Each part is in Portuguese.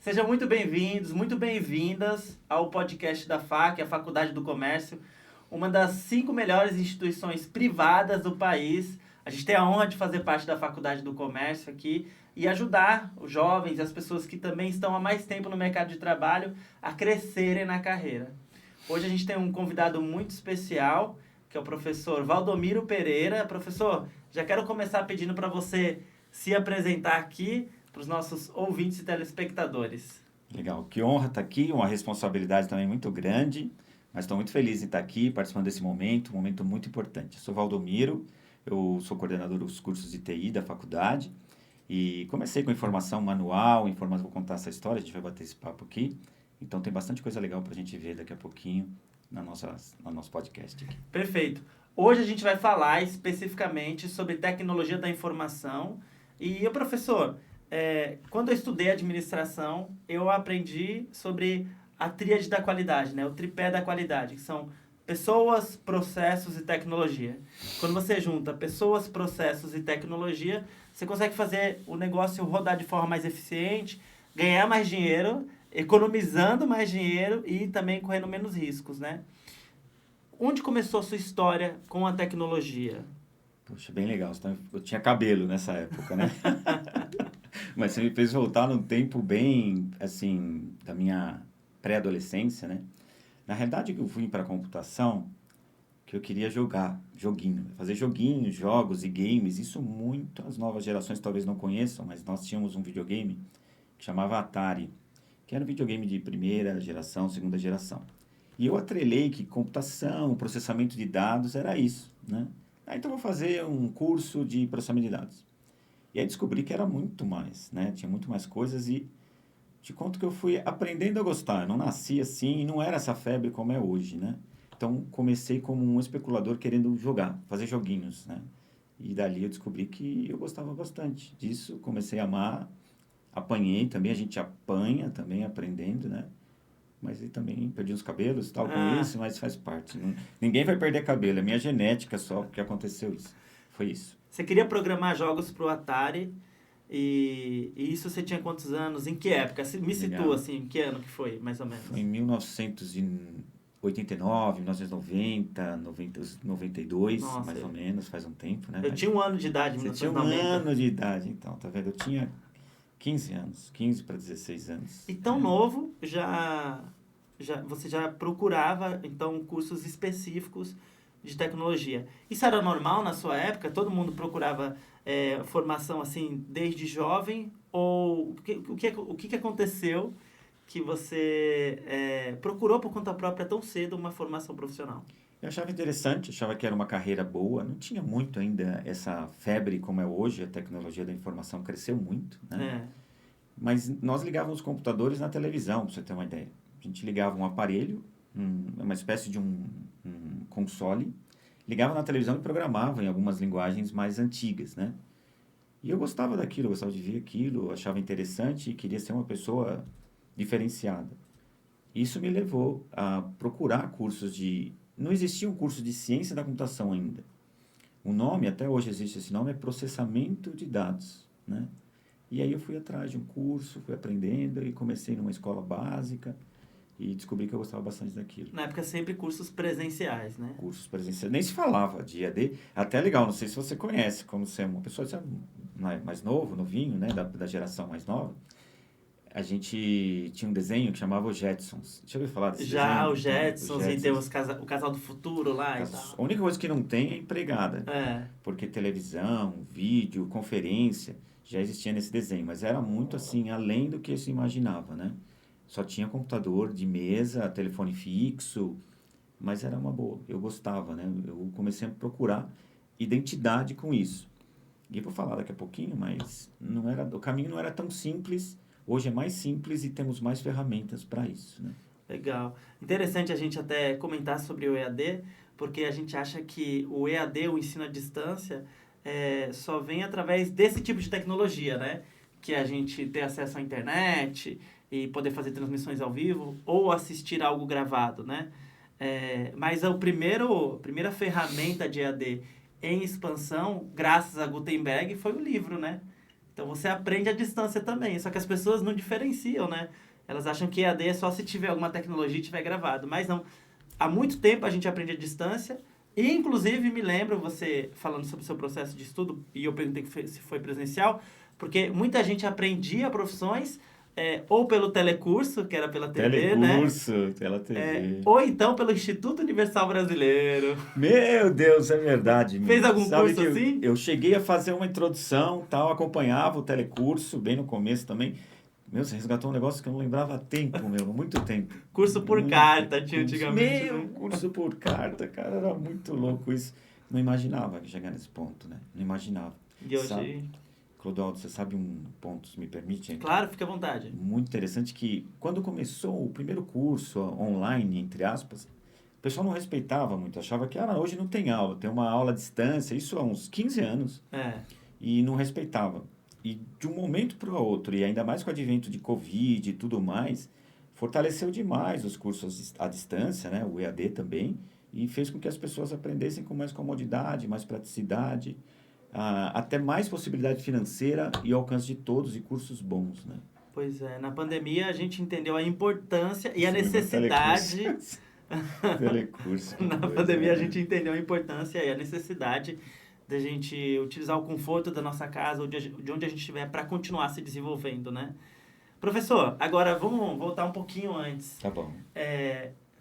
Sejam muito bem-vindos, muito bem-vindas ao podcast da FAC, a Faculdade do Comércio, uma das 5 melhores instituições privadas do país. A gente tem a honra de fazer parte da Faculdade do Comércio aqui e ajudar os jovens e as pessoas que também estão há mais tempo no mercado de trabalho a crescerem na carreira. Hoje a gente tem um convidado muito especial, que é o professor Valdomiro Pereira. Professor, já quero começar pedindo para você se apresentar aqui para os nossos ouvintes e telespectadores. Legal, que honra estar aqui, uma responsabilidade também muito grande, mas estou muito feliz em estar aqui, participando desse momento, um momento muito importante. Eu sou Valdomiro, eu sou coordenador dos cursos de TI da faculdade e comecei com informação manual, vou contar essa história, a gente vai bater esse papo aqui, então tem bastante coisa legal para a gente ver daqui a pouquinho no nosso podcast aqui. Perfeito. Hoje a gente vai falar especificamente sobre tecnologia da informação e, professor, quando eu estudei administração, eu aprendi sobre a tríade da qualidade, né? O tripé da qualidade, que são pessoas, processos e tecnologia. Quando você junta pessoas, processos e tecnologia, você consegue fazer o negócio rodar de forma mais eficiente, ganhar mais dinheiro, economizando mais dinheiro e também correndo menos riscos, né? Onde começou a sua história com a tecnologia? Poxa, bem legal. Eu tinha cabelo nessa época, né? Mas você me fez voltar num tempo bem, assim, da minha pré-adolescência, né? Na realidade, eu fui para a computação que eu queria fazer joguinhos, jogos e games. Isso muito as novas gerações talvez não conheçam, mas nós tínhamos um videogame que chamava Atari, que era um videogame de primeira geração, segunda geração. E eu atrelei que computação, processamento de dados era isso, né? Então eu vou fazer um curso de processamento de dados. E aí descobri que era muito mais, né? Tinha muito mais coisas e te conto que eu fui aprendendo a gostar. Eu não nasci assim e não era essa febre como é hoje, né? Então comecei como um especulador querendo jogar, fazer joguinhos, né? E dali eu descobri que eu gostava bastante disso. Comecei a amar, apanhei também. A gente apanha também aprendendo, né? Mas eu também perdi os cabelos, tal, com isso, mas faz parte. Ninguém vai perder cabelo, é minha genética só que aconteceu isso. Foi isso. Você queria programar jogos para o Atari e isso você tinha quantos anos? Em que época? Me situa, assim, em que ano que foi, mais ou menos? Foi em 1989, 1990, 92, Nossa, mais ou menos, faz um tempo, né? Eu tinha 1 ano de idade em Você tinha 1990. 1 ano de idade, então, tá vendo? Eu tinha 15 anos, 15 para 16 anos. E tão novo, você já procurava, então, cursos específicos de tecnologia. Isso era normal na sua época? Todo mundo procurava formação, assim, desde jovem? Ou o que aconteceu que você procurou por conta própria tão cedo uma formação profissional? Eu achava interessante, achava que era uma carreira boa. Não tinha muito ainda essa febre como é hoje, a tecnologia da informação cresceu muito, né? Mas nós ligávamos os computadores na televisão, para você ter uma ideia. A gente ligava um aparelho, uma espécie de um console, ligava na televisão e programava em algumas linguagens mais antigas, né? E eu gostava daquilo, eu gostava de ver aquilo, achava interessante e queria ser uma pessoa diferenciada. Isso me levou a procurar cursos de... Não existia um curso de ciência da computação ainda. O nome, até hoje existe esse nome, é processamento de dados, né? E aí eu fui atrás de um curso, fui aprendendo e comecei numa escola básica e descobri que eu gostava bastante daquilo. Na época sempre cursos presenciais, né? Cursos presenciais. Nem se falava de EAD. Até legal, não sei se você conhece, como você é uma pessoa mais novinho, né, da geração mais nova. A gente tinha um desenho que chamava os Jetsons. Deixa eu ver falar desse desenho. Já, os Jetsons e tem o Casal do Futuro lá e tal. A única coisa que não tem é empregada. Porque televisão, vídeo, conferência já existia nesse desenho. Mas era muito assim, além do que se imaginava, né? Só tinha computador de mesa, telefone fixo, mas era uma boa. Eu gostava, né? Eu comecei a procurar identidade com isso. E eu vou falar daqui a pouquinho, mas o caminho não era tão simples. Hoje é mais simples e temos mais ferramentas para isso, né? Legal. Interessante a gente até comentar sobre o EAD, porque a gente acha que o EAD, o ensino à distância, só vem através desse tipo de tecnologia, né? Que a gente tem acesso à internet e poder fazer transmissões ao vivo ou assistir algo gravado, né? Mas a primeira ferramenta de EAD em expansão, graças a Gutenberg, foi o livro, né? Então você aprende à distância também, só que as pessoas não diferenciam, né? Elas acham que EAD é só se tiver alguma tecnologia e tiver gravado, mas não. Há muito tempo a gente aprende à distância e, inclusive, me lembro você falando sobre o seu processo de estudo e eu perguntei se foi presencial, porque muita gente aprendia profissões ou pelo telecurso, que era pela TV, né? Telecurso, pela TV. Ou então pelo Instituto Universal Brasileiro. Meu Deus, é verdade. Fez algum Sabe curso que assim? eu cheguei a fazer uma introdução, tal, acompanhava o telecurso, bem no começo também. Meu, você resgatou um negócio que eu não lembrava há tempo, meu, há muito tempo. Curso por Muito carta tinha curso. antigamente, Meu, né? curso por carta, cara, era muito louco isso. Não imaginava chegar nesse ponto, né? Não imaginava. E hoje... Sabe, Clodoaldo, você sabe um ponto, se me permite? Claro, fica à vontade. Muito interessante que quando começou o primeiro curso online, entre aspas, o pessoal não respeitava muito, achava que hoje não tem aula, tem uma aula à distância, isso há uns 15 anos, e não respeitava. E de um momento para o outro, e ainda mais com o advento de Covid e tudo mais, fortaleceu demais os cursos à distância, né, o EAD também, e fez com que as pessoas aprendessem com mais comodidade, mais praticidade, até mais possibilidade financeira e alcance de todos e cursos bons, né? Pois é, na pandemia a gente entendeu a importância e a Sim, necessidade... Telecurso. Na Pois pandemia a é. gente entendeu a importância e a necessidade da gente utilizar o conforto da nossa casa ou de onde a gente estiver para continuar se desenvolvendo, né? Professor, agora vamos voltar um pouquinho antes. Tá bom.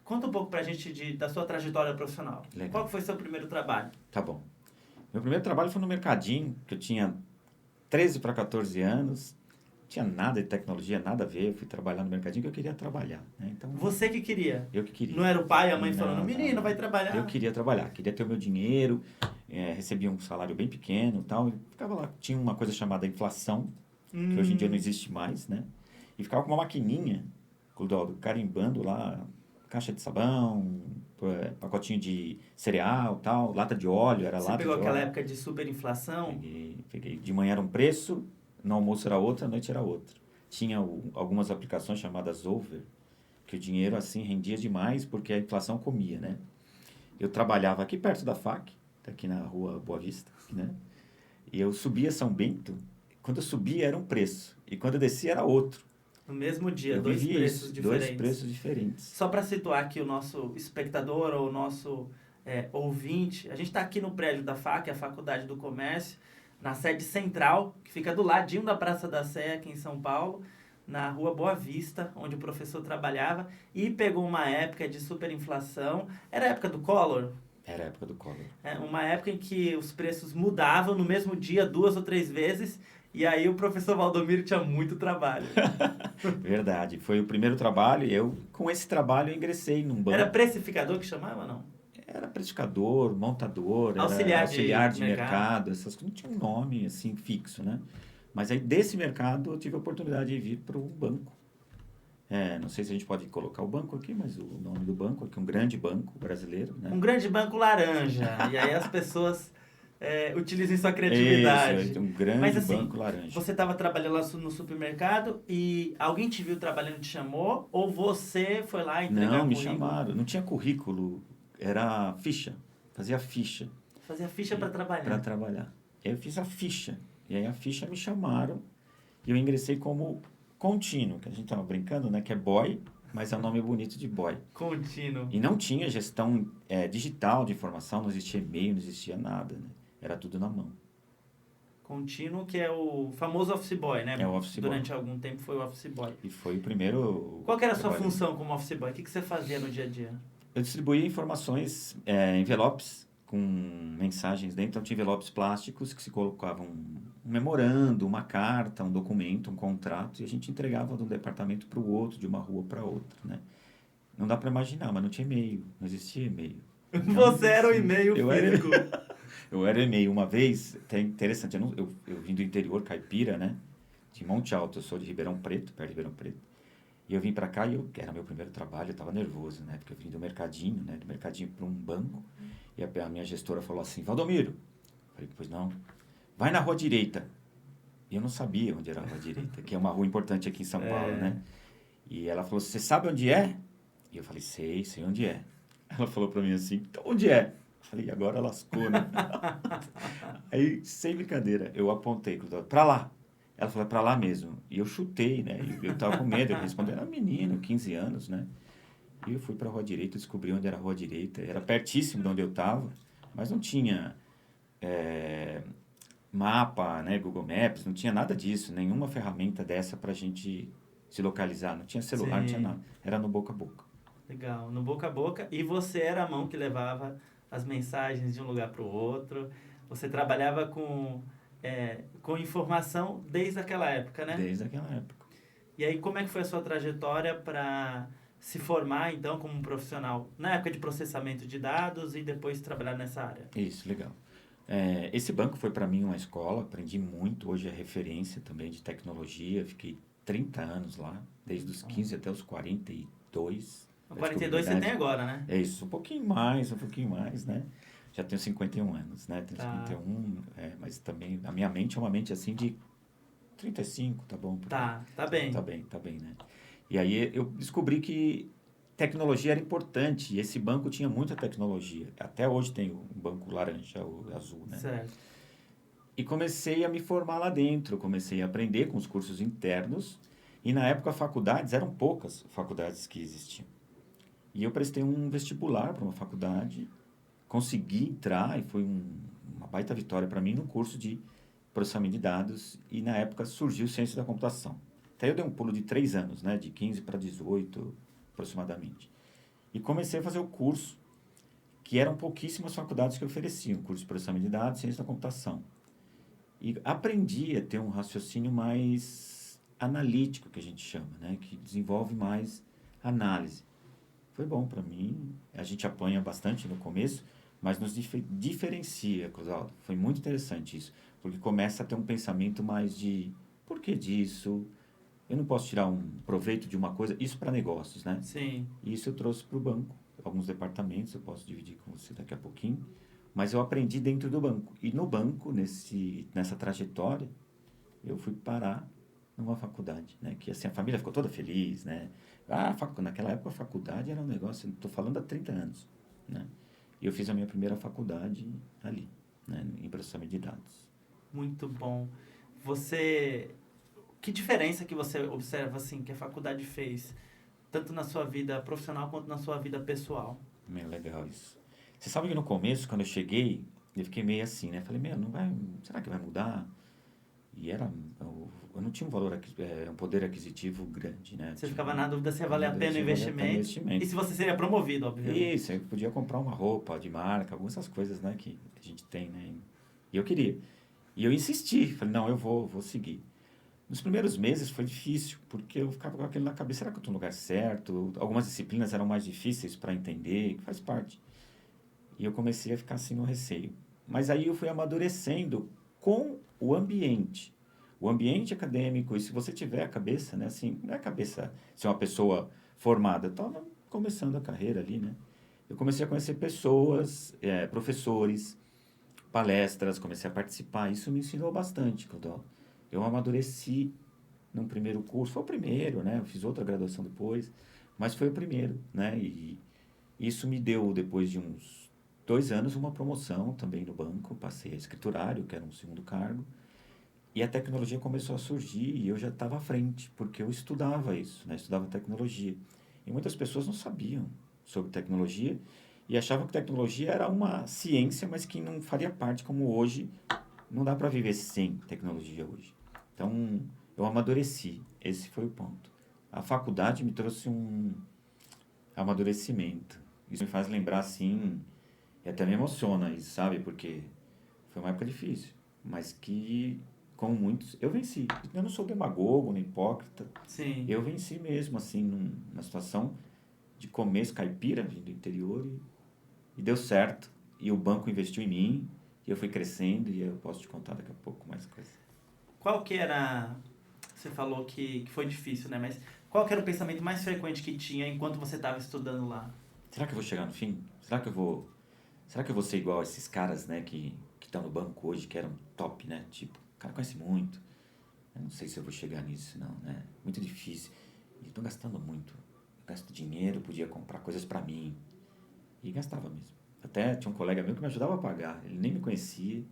Conta um pouco pra gente da sua trajetória profissional. Legal. Qual foi o seu primeiro trabalho? Tá bom. Meu primeiro trabalho foi no mercadinho, que eu tinha 13 para 14 anos. Não tinha nada de tecnologia, nada a ver. Eu fui trabalhar no mercadinho que eu queria trabalhar, né? Então, Você que queria? eu que queria. Não era o pai e a mãe Não, falando, menino, vai trabalhar? Eu queria trabalhar, queria ter o meu dinheiro, recebia um salário bem pequeno e tal. E ficava lá, tinha uma coisa chamada inflação, que hoje em dia não existe mais, né? E ficava com uma maquininha, Clodoaldo, carimbando lá, caixa de sabão, pacotinho de cereal, tal, lata de óleo, era Você lata de óleo. pegou aquela época de superinflação? Peguei. De manhã era um preço, no almoço era outro, à noite era outro. Tinha algumas aplicações chamadas Over, que o dinheiro assim rendia demais porque a inflação comia, né? Eu trabalhava aqui perto da FAC, aqui na rua Boa Vista, né? E eu subia São Bento, quando eu subia era um preço, e quando eu descia era outro. No mesmo dia, Eu dois vivia preços isso, diferentes. dois preços diferentes. Só para situar aqui o nosso espectador ou o nosso ouvinte, a gente está aqui no prédio da FAC, a Faculdade do Comércio, na sede central, que fica do ladinho da Praça da Sé, aqui em São Paulo, na rua Boa Vista, onde o professor trabalhava, e pegou uma época de superinflação. Era a época do Collor? Era a época do Collor. Uma época em que os preços mudavam no mesmo dia 2 ou 3 vezes, e aí o professor Valdomiro tinha muito trabalho. Verdade. Foi o primeiro trabalho e eu, com esse trabalho, eu ingressei num banco. Era precificador que chamava, não? Era precificador, montador, Auxiliar de mercado. Essas coisas. Não tinha um nome assim fixo, né? Mas aí desse mercado eu tive a oportunidade de vir para um banco. Não sei se a gente pode colocar o banco aqui, mas o nome do banco aqui, um grande banco brasileiro, né? Um grande banco laranja. E aí as pessoas utilizem sua criatividade. Isso, um grande Mas, assim, banco laranja. Você estava trabalhando lá no supermercado e alguém te viu trabalhando e te chamou? Ou você foi lá entregar Não, me currículo? chamaram. Não tinha currículo, era ficha. Fazia ficha. Fazia ficha para trabalhar. Para trabalhar. Eu fiz a ficha. E aí a ficha me chamaram e eu ingressei como contínuo, que a gente estava brincando, né? Que é boy, mas é um nome bonito de boy. Contínuo. E não tinha gestão digital de informação, não existia e-mail, não existia nada, né? Era tudo na mão. Contínuo, que é o famoso office boy, né? É o office boy. Durante algum tempo foi o office boy. E foi o primeiro... Qual que era a sua função como office boy? O que você fazia no dia a dia? Eu distribuía informações, envelopes com mensagens dentro. Então, tinha envelopes plásticos que se colocavam um memorando, uma carta, um documento, um contrato, e a gente entregava de um departamento para o outro, de uma rua para outra, né? Não dá para imaginar, mas não tinha e-mail, não existia e-mail. Você era o e-mail físico. Eu era e-mail. Uma vez, até interessante, eu vim do interior caipira, né? De Monte Alto, eu sou de Ribeirão Preto, perto de Ribeirão Preto. E eu vim para cá e era meu primeiro trabalho, eu estava nervoso, né? Porque eu vim do mercadinho, né? Do mercadinho para um banco. E a minha gestora falou assim, Valdomiro. Eu falei, pois não. Vai na rua direita. E eu não sabia onde era a rua direita, que é uma rua importante aqui em São Paulo, né? E ela falou, você sabe onde é? E eu falei, sei onde é. Ela falou para mim assim, então onde é? Eu falei, agora lascou, né? Aí, sem brincadeira, eu apontei para lá. Ela falou, é para lá mesmo. E eu chutei, né? Eu tava com medo, eu respondi, era um menino, 15 anos, né? E eu fui para a rua direita, descobri onde era a rua direita. Era pertíssimo de onde eu estava, mas não tinha mapa, né, Google Maps, não tinha nada disso, nenhuma ferramenta dessa para a gente se localizar. Não tinha celular, não tinha Sim, nada. Era no boca a boca. legal. No boca a boca. E você era a mão que levava as mensagens de um lugar para o outro. Você trabalhava com informação desde aquela época, né? Desde aquela época. E aí, como é que foi a sua trajetória para se formar, então, como um profissional na época de processamento de dados e depois trabalhar nessa área? Isso, legal. Esse banco foi para mim uma escola, aprendi muito. Hoje é referência também de tecnologia. Fiquei 30 anos lá, desde os 15 até os 42. O Eu descobri a 42 você tem idade. agora, né? É isso, um pouquinho mais, né? Já tenho 51 anos, né? Tenho Tá, 51, mas também a minha mente é uma mente assim de 35, tá bom por aí. tá bem. Tá bem, né? E aí eu descobri que tecnologia era importante e esse banco tinha muita tecnologia. Até hoje tem um banco laranja ou azul, né? Certo. E comecei a me formar lá dentro, comecei a aprender com os cursos internos e na época faculdades eram poucas faculdades que existiam. E eu prestei um vestibular para uma faculdade, consegui entrar e foi uma baita vitória para mim no curso de processamento de dados e na época surgiu ciência da computação. Até eu dei um pulo de 3 anos, né, de 15 para 18 aproximadamente. E comecei a fazer o curso, que eram pouquíssimas faculdades que ofereciam, curso de processamento de dados e ciência da computação. E aprendi a ter um raciocínio mais analítico, que a gente chama, né, que desenvolve mais análise. Foi bom para mim. A gente apanha bastante no começo, mas nos diferencia, Cosal. Foi muito interessante isso, porque começa a ter um pensamento mais de por que disso? Eu não posso tirar um proveito de uma coisa, isso para negócios, né? Sim. E isso eu trouxe para o banco. Alguns departamentos eu posso dividir com você daqui a pouquinho, mas eu aprendi dentro do banco. E no banco, nessa trajetória, eu fui parar numa faculdade, né? Que assim, a família ficou toda feliz, né? Naquela época a faculdade era um negócio, estou falando há 30 anos, né? E eu fiz a minha primeira faculdade ali, né? Em processamento de dados. Muito bom. Você. Que diferença que você observa, assim, que a faculdade fez, tanto na sua vida profissional quanto na sua vida pessoal? Meio legal isso. Você sabe que no começo, quando eu cheguei, eu fiquei meio assim, né? Falei, não vai, será que vai mudar? E eu não tinha um poder aquisitivo grande, né? Você Tinha, ficava na dúvida se ia ficava valer na a dúvida pena o se valia a pena o investimento e investimento. se você seria promovido, obviamente. Isso, eu podia comprar uma roupa de marca, algumas dessas coisas, né, que a gente tem, né? E eu queria. E eu insisti, falei, não, eu vou seguir. Nos primeiros meses foi difícil, porque eu ficava com aquilo na cabeça, será que eu estou no lugar certo? Algumas disciplinas eram mais difíceis para entender, que faz parte. E eu comecei a ficar assim no receio. Mas aí eu fui amadurecendo com o ambiente. O ambiente acadêmico, e se você tiver a cabeça, né, assim, não é a cabeça ser uma pessoa formada, eu estava começando a carreira ali, né? Eu comecei a conhecer pessoas, professores, palestras, comecei a participar. Isso me ensinou bastante, Cláudio. Eu amadureci num primeiro curso, foi o primeiro, né? Eu fiz outra graduação depois, mas foi o primeiro, né? E isso me deu, depois de uns 2 anos, uma promoção também no banco. Passei a escriturário, que era um segundo cargo. E a tecnologia começou a surgir e eu já estava à frente, porque eu estudava isso, né? Estudava tecnologia. E muitas pessoas não sabiam sobre tecnologia e achavam que tecnologia era uma ciência, mas que não faria parte como hoje. Não dá para viver sem tecnologia hoje. Então, eu amadureci. Esse foi o ponto. A faculdade me trouxe um amadurecimento. Isso me faz lembrar, assim, e até me emociona isso, sabe? Porque foi uma época difícil, mas que, como muitos, eu venci. Eu não sou demagogo, nem hipócrita. Sim. Eu venci mesmo, assim, numa situação de começo caipira, vindo do interior, e deu certo. E o banco investiu em mim, e eu fui crescendo, e eu posso te contar daqui a pouco mais coisas. Qual que era... Você falou que foi difícil, né? Mas qual que era o pensamento mais frequente que tinha enquanto você estava estudando lá? Será que eu vou chegar no fim? Será que eu vou ser igual a esses caras, né, que estão no banco hoje, que eram top, né? Tipo, o cara conhece muito. Eu não sei se eu vou chegar nisso, não, né? Muito difícil. E estou gastando muito. Eu gasto dinheiro, podia comprar coisas para mim. E gastava mesmo. Até tinha um colega meu que me ajudava a pagar. Ele nem me conhecia.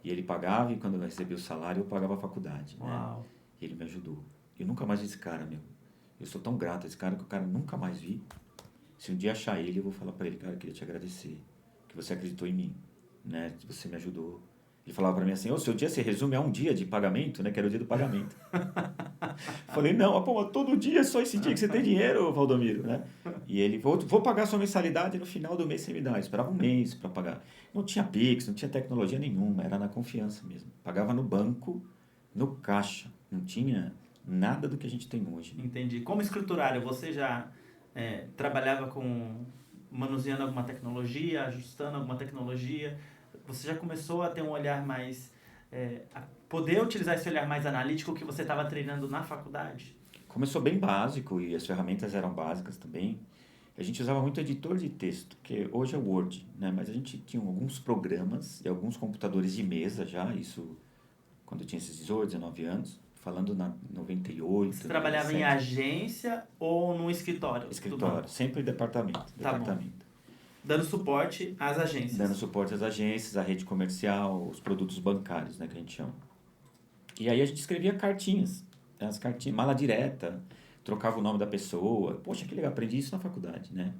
E ele pagava, e quando eu recebia o salário, eu pagava a faculdade, né? Uau. E ele me ajudou. Eu nunca mais vi esse cara, meu. Eu sou tão grato a esse cara que o cara nunca mais vi. Se um dia achar ele, eu vou falar pra ele, cara, eu queria te agradecer. Que você acreditou em mim, né? Que você me ajudou. Ele falava pra mim assim, seu dia se resume a um dia de pagamento, né? Que era o dia do pagamento. Falei, não, pô, todo dia é só esse dia que você tem dinheiro, Valdomiro, né? E ele, vou pagar sua mensalidade no final do mês você me dá. Eu esperava um mês para pagar. Não tinha Pix, não tinha tecnologia nenhuma, era na confiança mesmo. Pagava no banco, no caixa. Não tinha nada do que a gente tem hoje. Entendi. Como escriturário, você já trabalhava com manuseando alguma tecnologia, ajustando alguma tecnologia? Você já começou a ter um olhar mais... a poder utilizar esse olhar mais analítico que você estava treinando na faculdade? Começou bem básico e as ferramentas eram básicas também. A gente usava muito editor de texto, que hoje é o Word, né? Mas a gente tinha alguns programas e alguns computadores de mesa já, isso quando eu tinha esses 18, 19 anos, falando na 98, Você trabalhava 97. em agência ou num escritório? Escritório, sempre departamento. Tá bom. Dando suporte às agências. Dando suporte às agências, à rede comercial, os produtos bancários, né, que a gente chama. E aí a gente escrevia cartinhas, né, as cartinhas, mala direta, trocava o nome da pessoa. Poxa, que legal, aprendi isso na faculdade, né?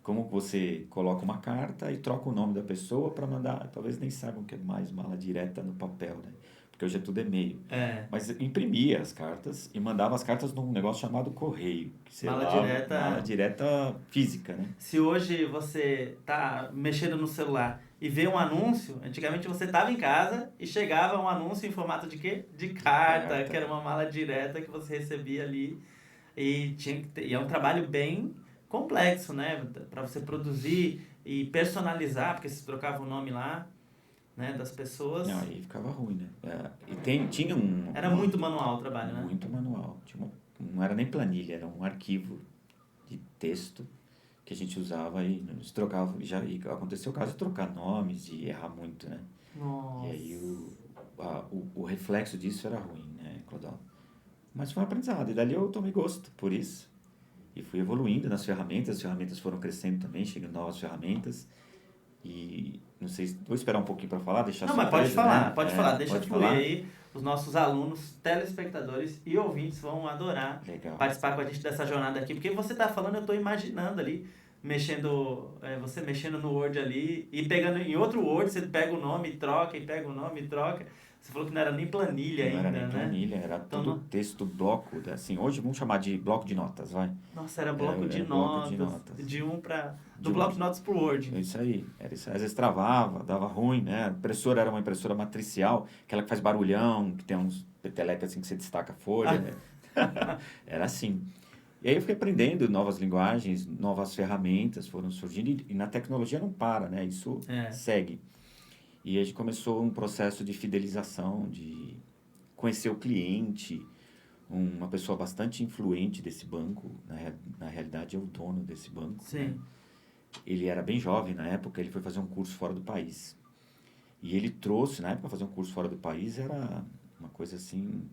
Como você coloca uma carta e troca o nome da pessoa para mandar, talvez nem saibam que é mais mala direta no papel, né? Porque hoje é tudo e-mail. Mas imprimia as cartas e mandava as cartas num negócio chamado correio. Que mala direta física, né? Se hoje você tá mexendo no celular e vê um anúncio, antigamente você estava em casa e chegava um anúncio em formato de quê? De carta, que era uma mala direta que você recebia ali. E, e é um trabalho bem complexo, né? Para você produzir e personalizar, porque você trocava o nome lá, né, das pessoas. Não, aí ficava ruim, né? Tinha Era muito manual o trabalho, né? Muito manual. Não era nem planilha, era um arquivo de texto que a gente usava e nos trocava. E aconteceu o caso de trocar nomes e errar muito, né? Nossa. E aí o reflexo disso era ruim, né, Clodal? Mas foi um aprendizado. E dali eu tomei gosto por isso. E fui evoluindo nas ferramentas. As ferramentas foram crescendo também, chegando novas ferramentas. E não sei, vou esperar um pouquinho para falar, deixar Não, mas pode falar, pode falar, deixa fluir falar. aí. Os nossos alunos, telespectadores e ouvintes vão adorar participar com a gente dessa jornada aqui, porque você está falando, eu estou imaginando ali, você mexendo no Word ali e pegando em outro Word, você pega o nome e troca, e pega o nome e troca. Você falou que não era nem planilha ainda, né? Não era nem planilha, era tudo texto, bloco, assim, hoje vamos chamar de bloco de notas, vai. Nossa, era bloco de notas. De um para... Do bloco de notas pro Word. É isso aí. Era isso. Às vezes travava, dava ruim, né? A impressora era uma impressora matricial, aquela que faz barulhão, que tem uns petelecas assim que você destaca a folha, né? Era assim. E aí eu fiquei aprendendo novas linguagens, novas ferramentas foram surgindo e na tecnologia não para, né? Isso segue. E a gente começou um processo de fidelização, de conhecer o cliente, uma pessoa bastante influente desse banco, na realidade é o dono desse banco. Sim. Né? Ele era bem jovem na época, ele foi fazer um curso fora do país. E ele trouxe, na época, fazer um curso fora do país era uma coisa assim,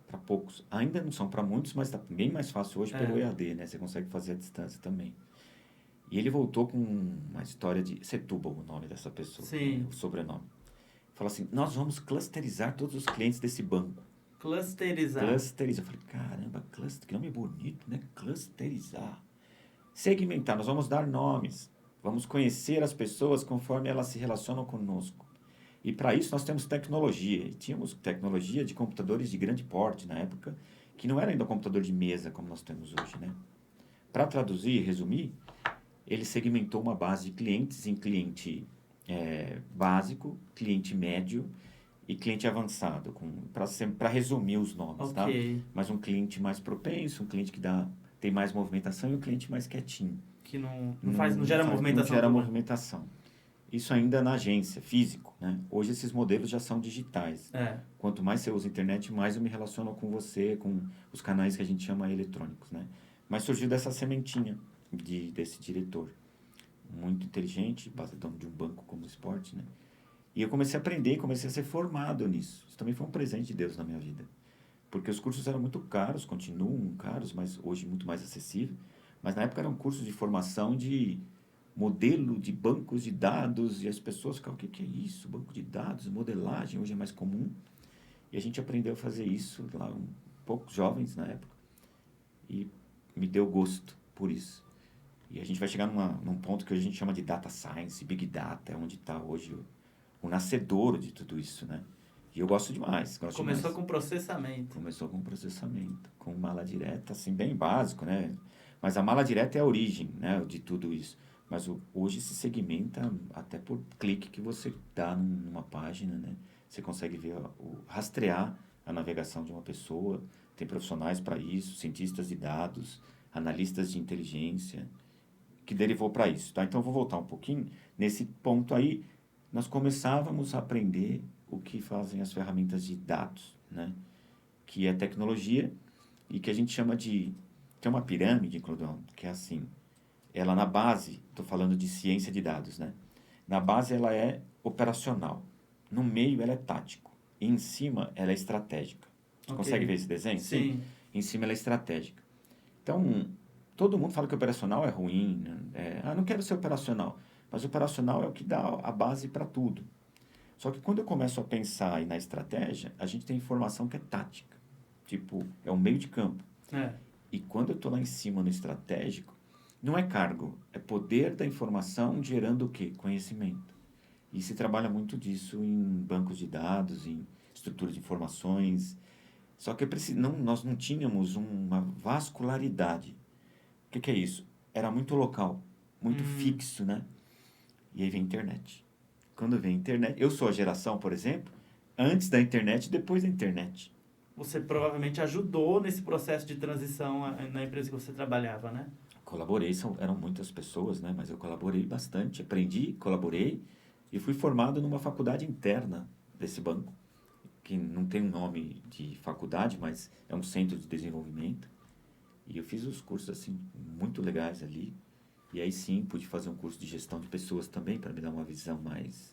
para poucos. Ainda não são para muitos, mas está bem mais fácil hoje pelo EAD, né? Você consegue fazer à distância também. E ele voltou com uma história de... Setúbal, o nome dessa pessoa. Sim. Né? O sobrenome. Fala assim, nós vamos clusterizar todos os clientes desse banco. Clusterizar. Eu falei, caramba, que nome bonito, né? Clusterizar. Segmentar, nós vamos dar nomes. Vamos conhecer as pessoas conforme elas se relacionam conosco. E para isso nós temos tecnologia. E tínhamos tecnologia de computadores de grande porte na época, que não era ainda um computador de mesa como nós temos hoje, né? Para traduzir e resumir, ele segmentou uma base de clientes em cliente básico, cliente médio e cliente avançado, para resumir os nomes, tá? Mas um cliente mais propenso, um cliente que tem mais movimentação e um cliente mais quietinho. Que não gera movimentação. Não gera movimentação. Isso ainda na agência, físico, né? Hoje esses modelos já são digitais. Quanto mais você usa a internet, mais eu me relaciono com você, com os canais que a gente chama eletrônicos, né? Mas surgiu dessa sementinha desse diretor. Muito inteligente, dono de um banco como o esporte, né? E eu comecei a aprender, comecei a ser formado nisso. Isso também foi um presente de Deus na minha vida. Porque os cursos eram muito caros, continuam caros, mas hoje muito mais acessível. Mas na época eram cursos de formação de modelo de bancos de dados, e as pessoas ficavam, o que é isso? Banco de dados, modelagem, hoje é mais comum. E a gente aprendeu a fazer isso lá, poucos jovens na época, e me deu gosto por isso. E a gente vai chegar num ponto que a gente chama de data science, big data, é onde está hoje o nascedouro de tudo isso, né? E eu gosto demais. Começou com processamento. Começou com processamento, com mala direta, assim, bem básico, né? Mas a mala direta é a origem, né, de tudo isso. Mas hoje se segmenta até por clique que você dá numa página, né? Você consegue ver, rastrear a navegação de uma pessoa. Tem profissionais para isso, cientistas de dados, analistas de inteligência, que derivou para isso, tá? Então, eu vou voltar um pouquinho. Nesse ponto aí, nós começávamos a aprender o que fazem as ferramentas de dados, né? Que é tecnologia e que a gente chama de... Tem uma pirâmide, Clodão, que é assim. Ela na base, estou falando de ciência de dados, né? Na base ela é operacional. No meio ela é tático. E em cima ela é estratégica. Você consegue ver esse desenho? Sim. Em cima ela é estratégica. Então, todo mundo fala que operacional é ruim, né? Não quero ser operacional. Mas operacional é o que dá a base para tudo. Só que quando eu começo a pensar aí na estratégia, a gente tem informação que é tática. Tipo, é o meio de campo. E quando eu estou lá em cima no estratégico, não é cargo, é poder da informação gerando o quê? Conhecimento. E se trabalha muito disso em bancos de dados, em estruturas de informações. Só que nós não tínhamos uma vascularidade. O que é isso? Era muito local, muito fixo, né? E aí vem a internet. Quando vem a internet... Eu sou a geração, por exemplo, antes da internet e depois da internet. Você provavelmente ajudou nesse processo de transição na empresa que você trabalhava, né? Colaborei, eram muitas pessoas, né? Mas eu colaborei bastante, aprendi, colaborei e fui formado numa faculdade interna desse banco, que não tem um nome de faculdade, mas é um centro de desenvolvimento. E eu fiz os cursos, assim, muito legais ali. E aí sim, pude fazer um curso de gestão de pessoas também, para me dar uma visão mais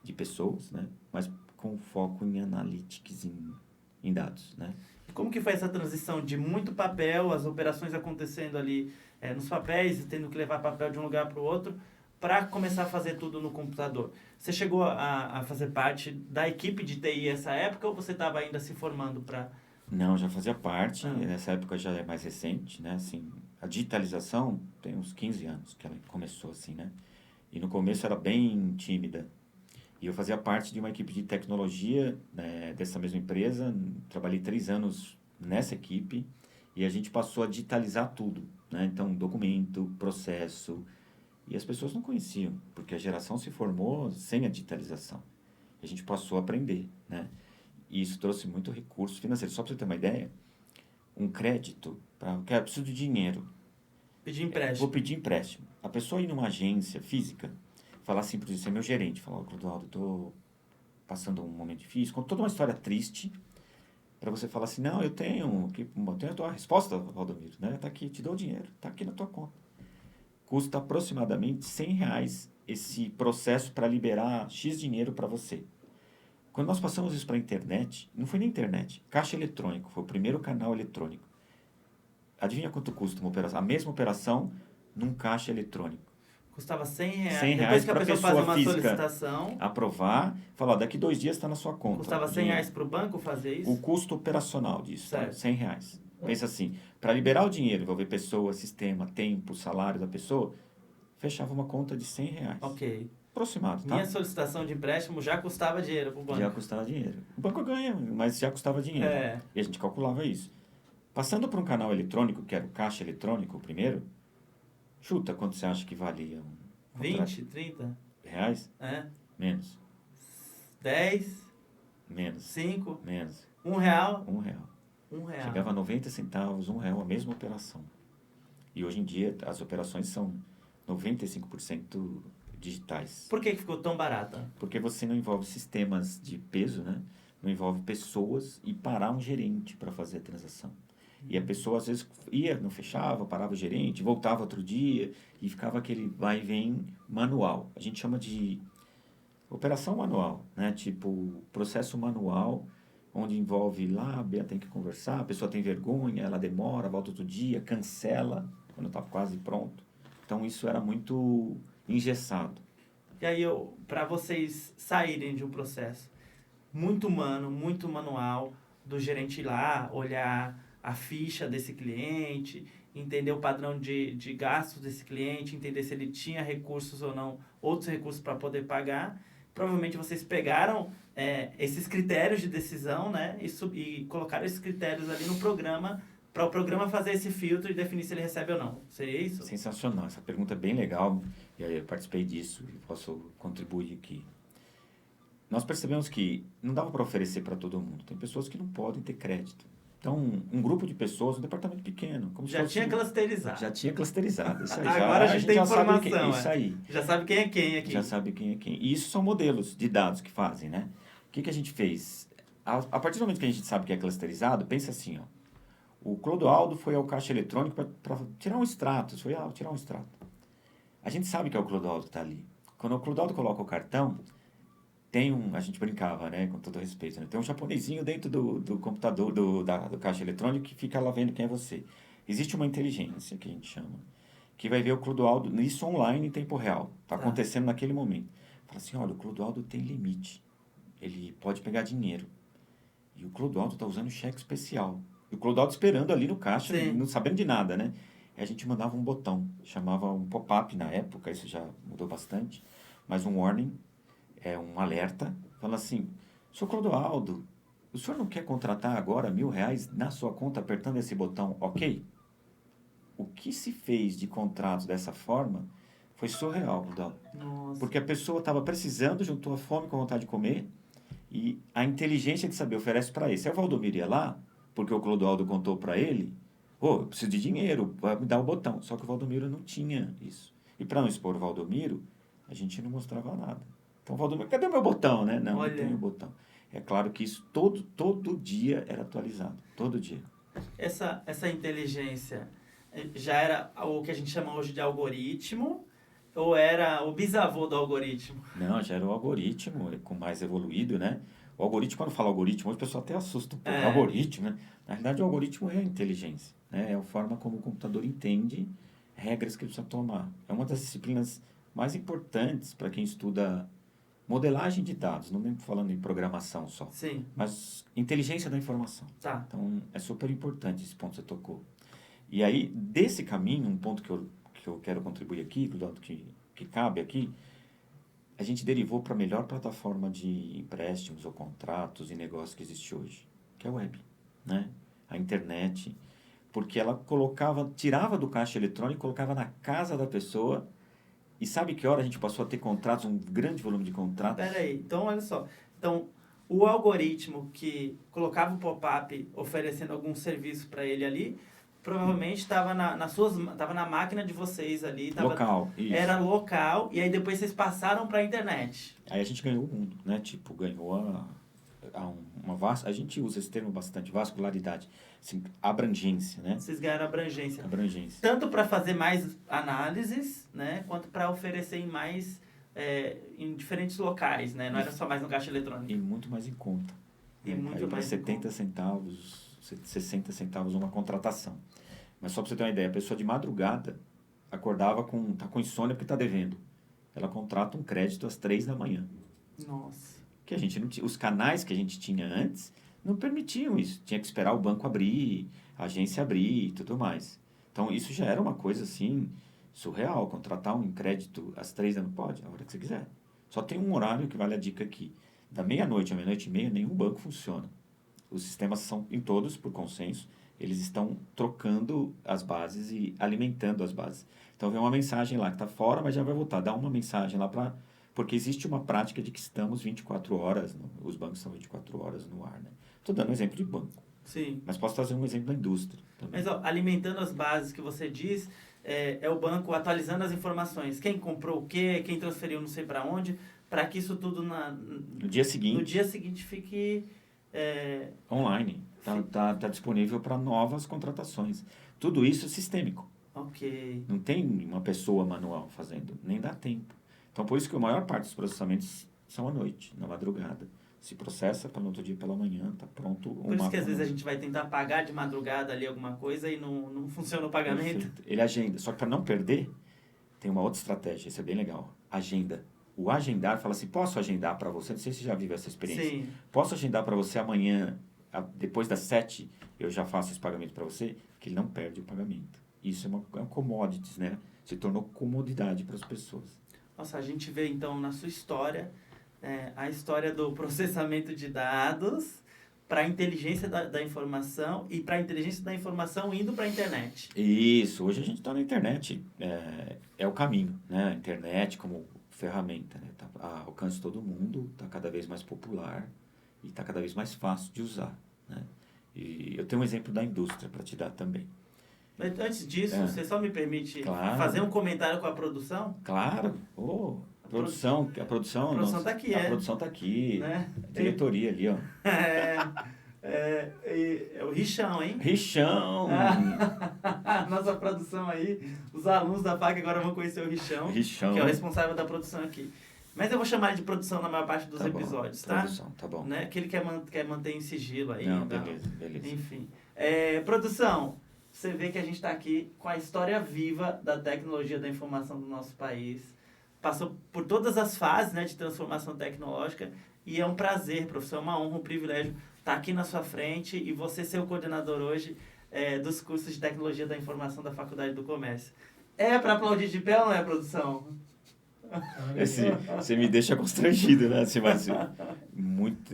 de pessoas, né? Mas com foco em analytics, em dados, né? Como que foi essa transição de muito papel, as operações acontecendo ali nos papéis, tendo que levar papel de um lugar para o outro, para começar a fazer tudo no computador? Você chegou a fazer parte da equipe de TI essa época ou você estava ainda se formando para... Não, já fazia parte. Nessa época já é mais recente, né? Assim, a digitalização tem uns 15 anos que ela começou assim, né? E no começo era bem tímida. E eu fazia parte de uma equipe de tecnologia, né, dessa mesma empresa. Trabalhei 3 anos nessa equipe e a gente passou a digitalizar tudo, né? Então, documento, processo. E as pessoas não conheciam, porque a geração se formou sem a digitalização. A gente passou a aprender, né? E isso trouxe muito recurso financeiro. Só para você ter uma ideia, um crédito, eu preciso de dinheiro. Pedir empréstimo. Vou pedir empréstimo. A pessoa ir numa agência física, falar assim, por exemplo, meu gerente, falar, Clodoaldo, estou passando um momento difícil, conta toda uma história triste, para você falar assim, não, eu tenho a tua resposta, Valdomiro, né? Está aqui, te dou o dinheiro, está aqui na tua conta. Custa aproximadamente R$100 esse processo para liberar X dinheiro para você. Quando nós passamos isso para a internet, não foi nem internet, caixa eletrônico, foi o primeiro canal eletrônico. Adivinha quanto custa uma operação? A mesma operação num caixa eletrônico. Custava R$100. R$100 Depois que a pessoa faz uma física solicitação... aprovar, falar, daqui 2 dias está na sua conta. Custava R$100 para o banco fazer isso? O custo operacional disso, tá? Certo. R$100. Pensa assim, para liberar o dinheiro, envolver pessoa, sistema, tempo, salário da pessoa, fechava uma conta de R$100. Ok. Aproximado, tá? Minha solicitação de empréstimo já custava dinheiro para o banco. Já custava dinheiro. O banco ganha, mas já custava dinheiro. E a gente calculava isso. Passando para um canal eletrônico, que era o caixa eletrônico, o primeiro, chuta quanto você acha que valia? 20, 30? Reais? Menos. 10? Menos. 5? Menos. R$1? R$1. Chegava a 90 centavos, R$1, a mesma operação. E hoje em dia as operações são 95% digitais. Por que ficou tão barata? Porque você não envolve sistemas de peso, né? Não envolve pessoas e parar um gerente para fazer a transação. E a pessoa às vezes ia, não fechava, parava o gerente, voltava outro dia e ficava aquele vai e vem manual. A gente chama de operação manual, né? Tipo, processo manual, onde envolve lábia, tem que conversar, a pessoa tem vergonha, ela demora, volta outro dia, cancela quando está quase pronto. Então, isso era muito engessado. E aí, para vocês saírem de um processo muito humano, muito manual, do gerente ir lá, olhar a ficha desse cliente, entender o padrão de gastos desse cliente, entender se ele tinha recursos ou não, outros recursos para poder pagar. Provavelmente vocês pegaram esses critérios de decisão, né, e colocaram esses critérios ali no programa, para o programa fazer esse filtro e definir se ele recebe ou não. Seria isso? Sensacional. Essa pergunta é bem legal. E aí eu participei disso e posso contribuir aqui. Nós percebemos que não dava para oferecer para todo mundo. Tem pessoas que não podem ter crédito. Então, um grupo de pessoas, um departamento pequeno. Como Já tinha clusterizado. Já tinha clusterizado. Isso aí, Agora a gente tem informação. Isso aí. Já sabe quem é quem aqui. Já sabe quem é quem. E isso são modelos de dados que fazem, né? O que a gente fez? A partir do momento que a gente sabe que é clusterizado, pensa assim, ó. O Clodoaldo foi ao caixa eletrônico para tirar um extrato. Foi tirar um extrato. A gente sabe que é o Clodoaldo que está ali. Quando o Clodoaldo coloca o cartão, a gente brincava, né, com todo respeito, né? Tem um japonesinho dentro do computador, do caixa eletrônico que fica lá vendo quem é você. Existe uma inteligência, que a gente chama, que vai ver o Clodoaldo, isso online em tempo real. Está acontecendo naquele momento. Fala assim, olha, o Clodoaldo tem limite. Ele pode pegar dinheiro. E o Clodoaldo está usando cheque especial. E o Clodoaldo esperando ali no caixa, não sabendo de nada, né? E a gente mandava um botão, chamava um pop-up na época, isso já mudou bastante, mas um warning, um alerta, falando assim, Sr. Clodoaldo, o senhor não quer contratar agora R$1.000 na sua conta apertando esse botão OK? O que se fez de contratos dessa forma foi surreal, Clodoaldo. Porque a pessoa estava precisando, juntou a fome com a vontade de comer, e a inteligência de saber oferece para ele. Se o Valdomiro ia lá, porque o Clodoaldo contou para ele, eu preciso de dinheiro, vai me dar o botão. Só que o Valdomiro não tinha isso. E para não expor o Valdomiro, a gente não mostrava nada. Então, o Valdomiro, cadê o meu botão, né? Não tem o botão. É claro que isso todo dia era atualizado. Todo dia. Essa inteligência já era o que a gente chama hoje de algoritmo ou era o bisavô do algoritmo? Não, já era o algoritmo, com mais evoluído, né? O algoritmo, quando fala algoritmo, hoje o pessoal até assusta um pouco. Algoritmo, né? Na realidade, o algoritmo é a inteligência. Né? É a forma como o computador entende regras que ele precisa tomar. É uma das disciplinas mais importantes para quem estuda modelagem de dados, não nem falando em programação só. Sim. Mas inteligência da informação. Tá. Então, é super importante esse ponto que você tocou. E aí, desse caminho, um ponto que eu quero contribuir aqui, que cabe aqui, a gente derivou para a melhor plataforma de empréstimos ou contratos e negócios que existe hoje, que é a web, né? A internet, porque ela tirava do caixa eletrônico, colocava na casa da pessoa, e sabe que hora a gente passou a ter contratos, um grande volume de contratos? Peraí, então olha só, então o algoritmo que colocava o pop-up oferecendo algum serviço para ele ali, provavelmente estava na máquina de vocês ali. Local, isso. Era local, e aí depois vocês passaram para a internet. Aí a gente ganhou o mundo, né? Tipo, ganhou a gente usa esse termo bastante, vascularidade, assim, abrangência, né? Vocês ganharam abrangência. Abrangência. Tanto para fazer mais análises, né? Quanto para oferecer em diferentes locais, né? Não era só mais no caixa eletrônico. E muito mais em conta. E muito mais 70 centavos, 60 centavos uma contratação. Mas só para você ter uma ideia, a pessoa de madrugada acordava tá com insônia porque está devendo. Ela contrata um crédito às 3 da manhã. Nossa. Que a gente não tinha, os canais que a gente tinha antes não permitiam isso. Tinha que esperar o banco abrir, a agência abrir e tudo mais. Então, isso já era uma coisa, assim, surreal. Contratar um crédito às 3 da manhã, pode, a hora que você quiser. Só tem um horário que vale a dica aqui. Da meia-noite à meia-noite e meia, nenhum banco funciona. Os sistemas são, em todos, por consenso, eles estão trocando as bases e alimentando as bases. Então, vem uma mensagem lá que está fora, mas já vai voltar. Dá uma mensagem lá para... Porque existe uma prática de que estamos 24 horas, os bancos estão 24 horas no ar, né? Estou dando um exemplo de banco. Sim. Mas posso trazer um exemplo da indústria também. Mas, alimentando as bases que você diz, é o banco atualizando as informações. Quem comprou o quê, quem transferiu não sei para onde, para que isso tudo no dia seguinte fique... online. Tá disponível para novas contratações. Tudo isso sistêmico. Ok. Não tem uma pessoa manual fazendo, nem dá tempo. Então, por isso que a maior parte dos processamentos são à noite, na madrugada. Se processa para no outro dia pela manhã, tá pronto. Por isso que às vezes a gente vai tentar pagar de madrugada ali alguma coisa e não funciona o pagamento. Perfeito. Ele agenda. Só que para não perder, tem uma outra estratégia, isso é bem legal. Agenda. O agendar, fala assim, posso agendar para você? Não sei se você já viveu essa experiência. Sim. Posso agendar para você amanhã, depois das 7, eu já faço esse pagamento para você? Que ele não perde o pagamento. Isso é um commodities, né? Se tornou comodidade para as pessoas. Nossa, a gente vê então na sua história, a história do processamento de dados para a inteligência da informação e para a inteligência da informação indo para a internet. Isso, hoje a gente está na internet, é o caminho, né? A internet como ferramenta, né? Tá ao alcance de todo mundo, está cada vez mais popular e está cada vez mais fácil de usar, né? E eu tenho um exemplo da indústria para te dar também. Mas antes disso, você só me permite fazer um comentário com a produção? Claro, a produção está aqui, a produção está aqui, né? A diretoria ali, ó. É o Richão, hein? Richão! Nossa produção aí, os alunos da FAC agora vão conhecer o Richão, que é o responsável da produção aqui. Mas eu vou chamar ele de produção na maior parte dos episódios, tá? Produção, tá bom. Né? Que ele quer manter em sigilo aí. Não, beleza. Enfim. Produção, você vê que a gente está aqui com a história viva da tecnologia da informação do nosso país. Passou por todas as fases, né, de transformação tecnológica e é um prazer, professor, é uma honra, um privilégio estar aqui na sua frente e você ser o coordenador hoje dos cursos de tecnologia da informação da Faculdade do Comércio. É para aplaudir de pé ou não é, produção? Você me deixa constrangido, né?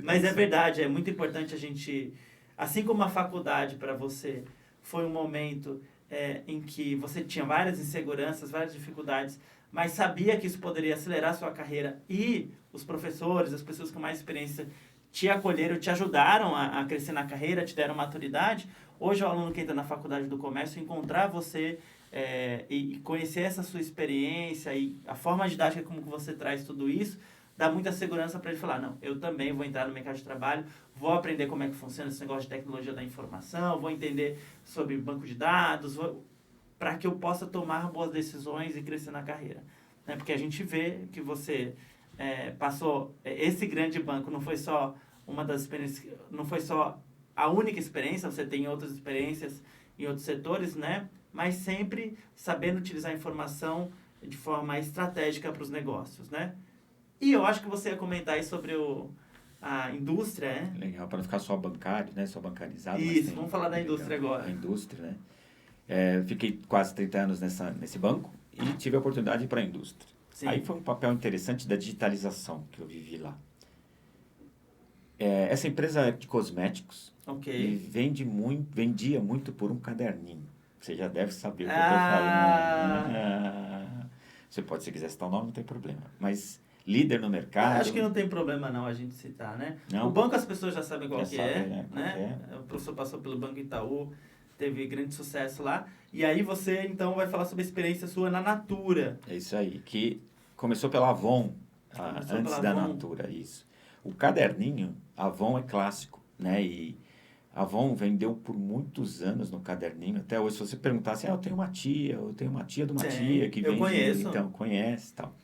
Mas é verdade, é muito importante a gente... Assim como a faculdade para você foi um momento em que você tinha várias inseguranças, várias dificuldades, mas sabia que isso poderia acelerar a sua carreira e os professores, as pessoas com mais experiência te acolheram, te ajudaram a crescer na carreira, te deram maturidade. Hoje o aluno que entra na Faculdade do Comércio, encontrar você e conhecer essa sua experiência e a forma didática como que você traz tudo isso, dá muita segurança para ele falar, não, eu também vou entrar no mercado de trabalho, vou aprender como é que funciona esse negócio de tecnologia da informação, vou entender sobre banco de dados, para que eu possa tomar boas decisões e crescer na carreira. Né? Porque a gente vê que você passou esse grande banco, não foi só uma das experiências, não foi só a única experiência, você tem outras experiências em outros setores, né? Mas sempre sabendo utilizar a informação de forma estratégica para os negócios, né? E eu acho que você ia comentar aí sobre a indústria, né? Legal, para não ficar só bancário, né? Só bancarizado. Isso, vamos falar da indústria agora. A indústria, né? Fiquei quase 30 anos nesse banco e tive a oportunidade de ir para a indústria. Sim. Aí foi um papel interessante da digitalização que eu vivi lá. Essa empresa é de cosméticos e vendia muito por um caderninho. Você já deve saber o que eu estou falando. Você pode, se quiser citar o nome, não tem problema. Mas líder no mercado... Acho que não tem problema não a gente citar, né? Não? O banco as pessoas já sabem qual que é, né? O professor passou pelo Banco Itaú, teve grande sucesso lá. E aí você, então, vai falar sobre a experiência sua na Natura. É isso aí, que começou pela Avon, antes da Natura, isso. O caderninho, Avon é clássico, né? E a Avon vendeu por muitos anos no caderninho. Até hoje, se você perguntasse, eu tenho uma tia de uma tia que vende... Eu conheço. Então, conhece e tal.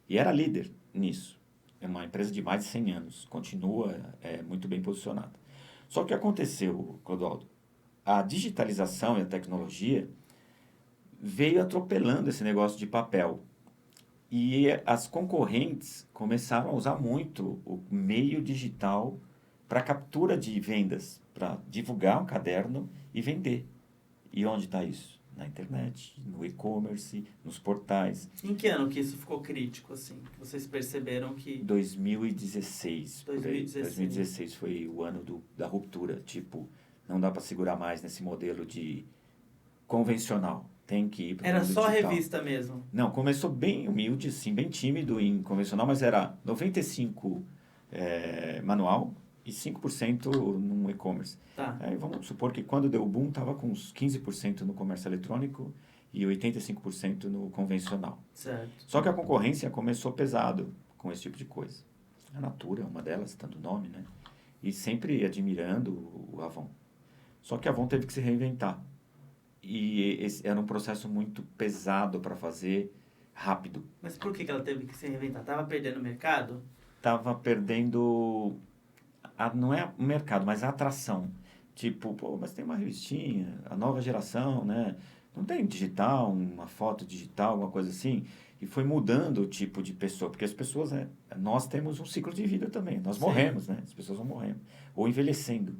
E era líder nisso. É uma empresa de mais de 100 anos. Continua muito bem posicionada. Só que o que aconteceu, Clodoaldo? A digitalização e a tecnologia veio atropelando esse negócio de papel. E as concorrentes começaram a usar muito o meio digital para captura de vendas, para divulgar um caderno e vender. E onde está isso? Na internet, no e-commerce, nos portais. Em que ano que isso ficou crítico, assim? Que vocês perceberam que... 2016. 2016 foi o ano da ruptura. Tipo, não dá para segurar mais nesse modelo de convencional. Tem que ir para o Era só digital. Revista mesmo? Não, começou bem humilde, assim, bem tímido em convencional, mas era 95% manual e 5% no e-commerce. Tá. Aí vamos supor que quando deu o boom, estava com uns 15% no comércio eletrônico e 85% no convencional. Certo. Só que a concorrência começou pesado com esse tipo de coisa. A Natura é uma delas, tanto nome, né? E sempre admirando o Avon. Só que a Avon teve que se reinventar. E esse era um processo muito pesado para fazer rápido. Mas por que ela teve que se reinventar? Estava perdendo o mercado? Estava perdendo, não é o mercado, mas a atração. Tipo, mas tem uma revistinha, a nova geração, né? não tem digital, uma foto digital, alguma coisa assim, e foi mudando o tipo de pessoa, porque as pessoas, né, nós temos um ciclo de vida também, nós Sim. morremos, né, as pessoas vão morrendo, ou envelhecendo.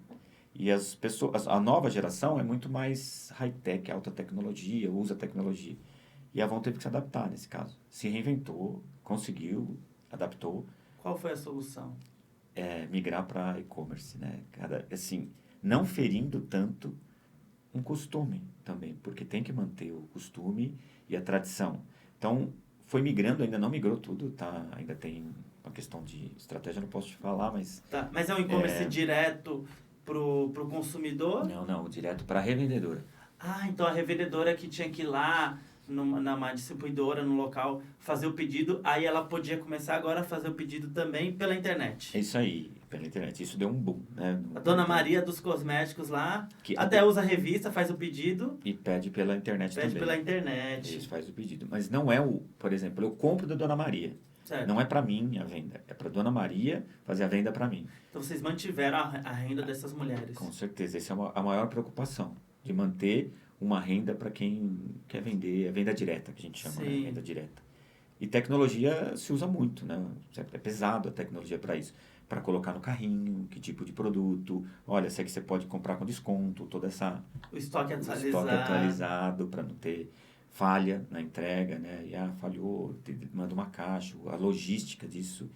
E as pessoas, a nova geração é muito mais high-tech, alta tecnologia, usa tecnologia. E a Avon teve que se adaptar nesse caso. Se reinventou, conseguiu, adaptou, Qual foi a solução? migrar para e-commerce, né? Cara, assim, não ferindo tanto um costume também, porque tem que manter o costume e a tradição. Então, foi migrando, ainda não migrou tudo, tá? Ainda tem uma questão de estratégia, não posso te falar, mas... Tá, mas é um e-commerce direto pro consumidor? Não, direto para a revendedora. Ah, então a revendedora que tinha que ir lá numa distribuidora, no local, fazer o pedido, aí ela podia começar agora a fazer o pedido também pela internet. É isso aí, pela internet. Isso deu um boom, né? A Dona Maria dos cosméticos lá, Que até usa a revista, faz o pedido, E pede pela internet pede também. pela internet. Isso, faz o pedido. Mas não é por exemplo, eu compro da Dona Maria. Certo. Não é para mim a venda. É para Dona Maria fazer a venda para mim. Então vocês mantiveram a renda dessas mulheres. Com certeza. Essa é a maior preocupação. De manter uma renda para quem quer vender. A venda direta, que a gente chama, né? Venda direta. E tecnologia se usa muito, né? É pesado a tecnologia para isso. Para colocar no carrinho, que tipo de produto. Olha, esse aqui você pode comprar com desconto. Toda essa... O estoque atualizado. O estoque atualizado para não ter falha na entrega, né? E falhou, manda uma caixa, a logística disso.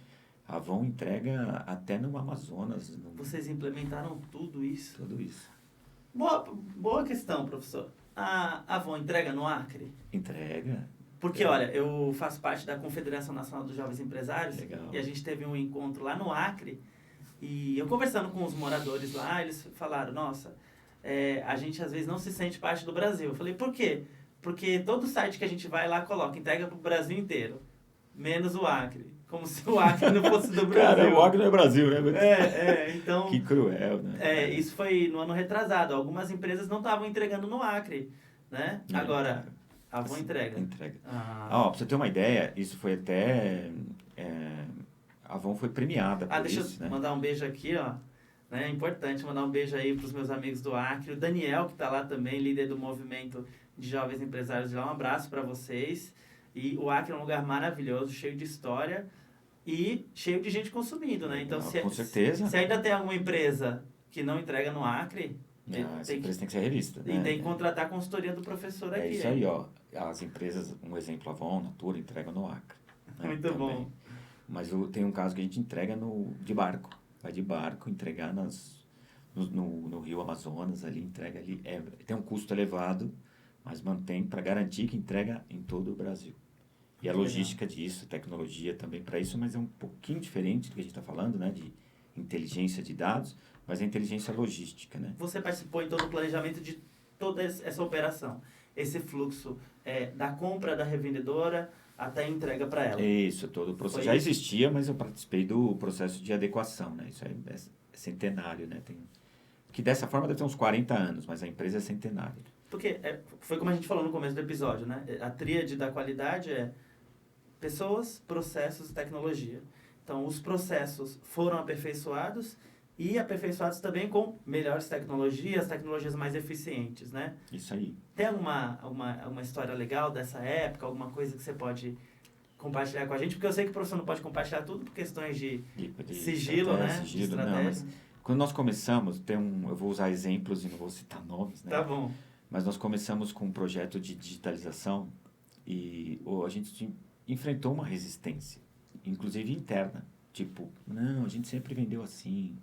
A Avon entrega até no Amazonas. Vocês implementaram tudo isso? Tudo isso. Boa questão, professor. A Avon entrega no Acre? Entrega. Porque, olha, eu faço parte da Confederação Nacional dos Jovens Empresários. Legal. E a gente teve um encontro lá no Acre. E eu conversando com os moradores lá, eles falaram, nossa, a gente às vezes não se sente parte do Brasil. Eu falei, por quê? Porque todo site que a gente vai lá coloca, entrega pro Brasil inteiro, menos o Acre. Como se o Acre não fosse do Brasil. Cara, o Acre não é Brasil, né? Então... Que cruel, né? Isso foi no ano retrasado. Algumas empresas não estavam entregando no Acre, né? Agora, a Avon entrega. Entrega. Ah. Pra você ter uma ideia, isso foi até... a Avon foi premiada por deixa isso, eu né? mandar um beijo aqui, ó. É importante mandar um beijo aí para os meus amigos do Acre. O Daniel, que está lá também, líder do movimento de jovens empresários de lá. Um abraço para vocês. E o Acre é um lugar maravilhoso, cheio de história e cheio de gente consumindo, né? Então, com certeza. Se ainda tem alguma empresa que não entrega no Acre... essa empresa tem que ser revista. E tem que contratar a consultoria do professor aqui. É isso aí, ó. As empresas, um exemplo, Avon, Natura, entregam no Acre. Né? Muito bom. Mas tem um caso que a gente entrega de barco. Vai de barco, entregar no Rio Amazonas, ali, entrega ali. Tem um custo elevado, mas mantém para garantir que entrega em todo o Brasil. E a logística disso, tecnologia também para isso, mas é um pouquinho diferente do que a gente está falando, né? De inteligência de dados, mas é inteligência logística, né? Você participou, então, do planejamento de toda essa operação. Esse fluxo da compra da revendedora até a entrega para ela. Isso, todo o processo. Já existia, mas eu participei do processo de adequação, né? Isso é centenário, né? Que dessa forma deve ter uns 40 anos, mas a empresa é centenária. Porque foi como a gente falou no começo do episódio, né? A tríade da qualidade é pessoas, processos e tecnologia. Então, os processos foram aperfeiçoados e aperfeiçoados também com melhores tecnologias mais eficientes, né? Isso aí. Tem alguma história legal dessa época, alguma coisa que você pode compartilhar com a gente? Porque eu sei que o professor não pode compartilhar tudo por questões de sigilo, né? Sigilo, não, mas quando nós começamos, eu vou usar exemplos e não vou citar nomes, né? Tá bom. Mas nós começamos com um projeto de digitalização e a gente enfrentou uma resistência, inclusive interna. Tipo, não, a gente sempre vendeu assim.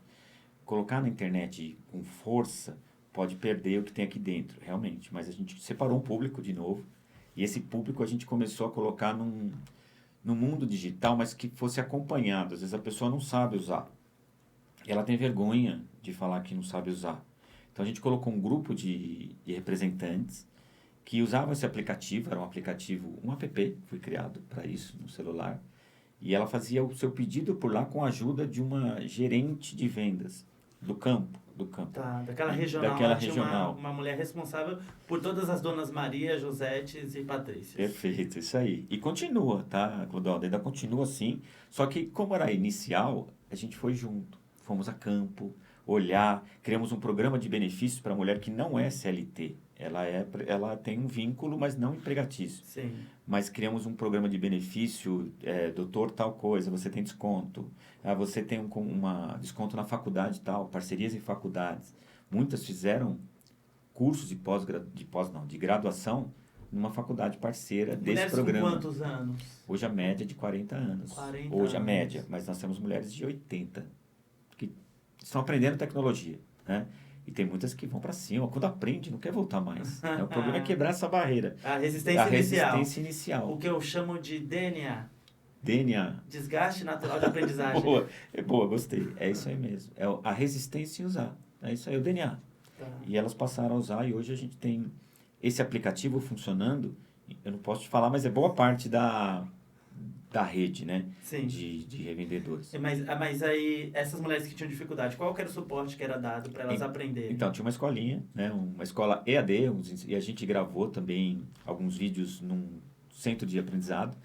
Colocar na internet com força pode perder o que tem aqui dentro, realmente. Mas a gente separou um público de novo. E esse público a gente começou a colocar no mundo digital, mas que fosse acompanhado. Às vezes a pessoa não sabe usar. Ela tem vergonha de falar que não sabe usar. Então a gente colocou um grupo de representantes que usavam esse aplicativo. Era um aplicativo, um app, foi criado para isso no celular. E ela fazia o seu pedido por lá com a ajuda de uma gerente de vendas do campo. Tá, daquela regional. Tinha uma mulher responsável por todas as donas Maria, Josetes e Patrícias. Perfeito, isso aí. E continua, tá, Clodoaldo? Ainda continua assim. Só que, como era inicial, a gente foi junto. Fomos a campo, olhar, criamos um programa de benefícios para a mulher que não é CLT. Ela tem um vínculo, mas não empregatício. Sim. Mas criamos um programa de benefício, doutor tal coisa, você tem desconto. Você tem desconto na faculdade tal, parcerias em faculdades. Muitas fizeram cursos de graduação numa faculdade parceira desse programa. Mulheres com quantos anos? Hoje a média é de 40 anos. 40 Hoje a anos. média, mas nós temos mulheres de 80 que estão aprendendo tecnologia, né? E tem muitas que vão para cima. Quando aprende, não quer voltar mais. O problema é quebrar essa barreira. A resistência inicial. O que eu chamo de DNA. DNA. Desgaste natural de aprendizagem. Boa, gostei. É isso aí mesmo. É a resistência em usar. É isso aí, o DNA. Tá. E elas passaram a usar e hoje a gente tem esse aplicativo funcionando. Eu não posso te falar, mas é boa parte da rede, né? Sim. De revendedores. Mas aí, essas mulheres que tinham dificuldade, qual que era o suporte que era dado para elas aprenderem? Então, tinha uma escolinha, né? Uma escola EAD, e a gente gravou também alguns vídeos num centro de aprendizado,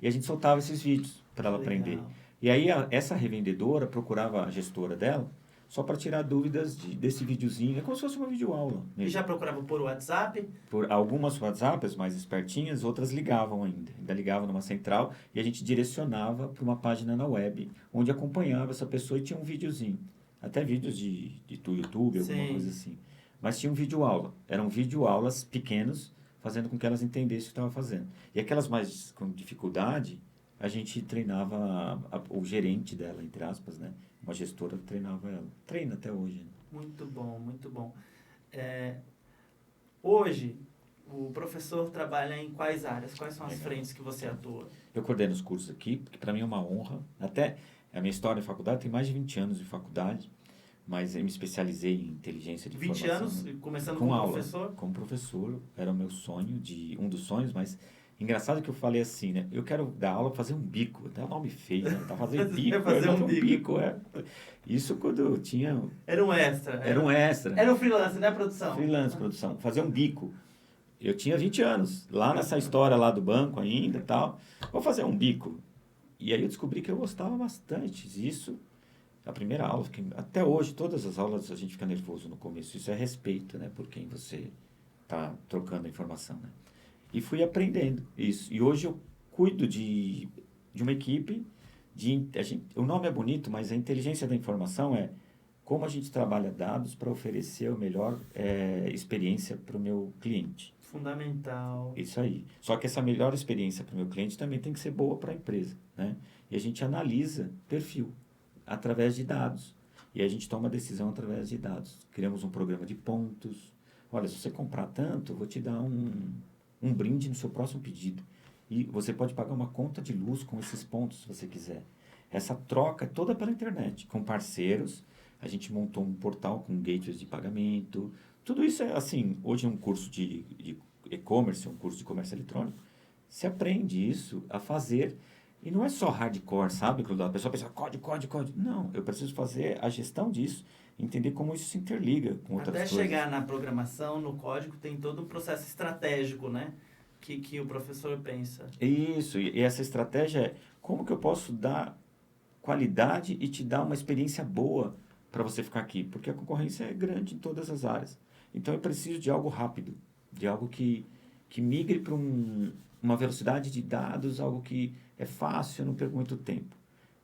e a gente soltava esses vídeos para ela aprender. E aí, essa revendedora procurava a gestora dela só para tirar dúvidas desse videozinho. É como se fosse uma videoaula. E já procurava por WhatsApp? Por algumas WhatsApps mais espertinhas, outras ligavam ainda. Ainda ligavam numa central e a gente direcionava para uma página na web, onde acompanhava essa pessoa e tinha um videozinho. Até vídeos de YouTube, alguma coisa assim. Mas tinha um videoaula. Eram videoaulas pequenos, fazendo com que elas entendessem o que estava fazendo. E aquelas mais com dificuldade, a gente treinava o gerente dela, entre aspas, né? Uma gestora treinava ela. Treina até hoje. Né? Muito bom, muito bom. Hoje, o professor trabalha em quais áreas? Quais são as frentes que você atua? Eu coordeno os cursos aqui, porque para mim é uma honra. Até a minha história em faculdade, tem mais de 20 anos de faculdade, mas eu me especializei em inteligência de 20 informação. 20 anos, começando com como aula, professor? Como professor, era o meu sonho, um dos sonhos, mas engraçado que eu falei assim, né? Eu quero dar aula, fazer um bico. Até o nome feio, né? Tá fazendo bico. Fazer um bico. Isso quando eu tinha... Era um extra. Era um extra. Era um freelance, né, produção? Freelance, produção. Fazer um bico. Eu tinha 20 anos, lá nessa história lá do banco ainda e tal. Vou fazer um bico. E aí eu descobri que eu gostava bastante disso. A primeira aula, até hoje, todas as aulas a gente fica nervoso no começo. Isso é respeito, né? Por quem você está trocando a informação, né? E fui aprendendo isso. E hoje eu cuido de uma equipe. O nome é bonito, mas a inteligência da informação é como a gente trabalha dados para oferecer a melhor experiência para o meu cliente. Fundamental. Isso aí. Só que essa melhor experiência para o meu cliente também tem que ser boa para a empresa, né? E a gente analisa perfil através de dados. E a gente toma decisão através de dados. Criamos um programa de pontos. Olha, se você comprar tanto, eu vou te dar um brinde no seu próximo pedido. E você pode pagar uma conta de luz com esses pontos, se você quiser. Essa troca é toda pela internet, com parceiros. A gente montou um portal com gateways de pagamento. Tudo isso é assim, hoje é um curso de e-commerce, um curso de comércio eletrônico. Você aprende isso a fazer. E não é só hardcore, sabe? Quando a pessoa pensa, código. Não, eu preciso fazer a gestão disso, entender como isso se interliga com outras coisas. Até chegar na programação, no código, tem todo um processo estratégico, né? Que o professor pensa. Isso, e essa estratégia é como que eu posso dar qualidade e te dar uma experiência boa para você ficar aqui, porque a concorrência é grande em todas as áreas. Então eu preciso de algo rápido, de algo que migre para uma velocidade de dados, algo que é fácil, eu não perco muito tempo.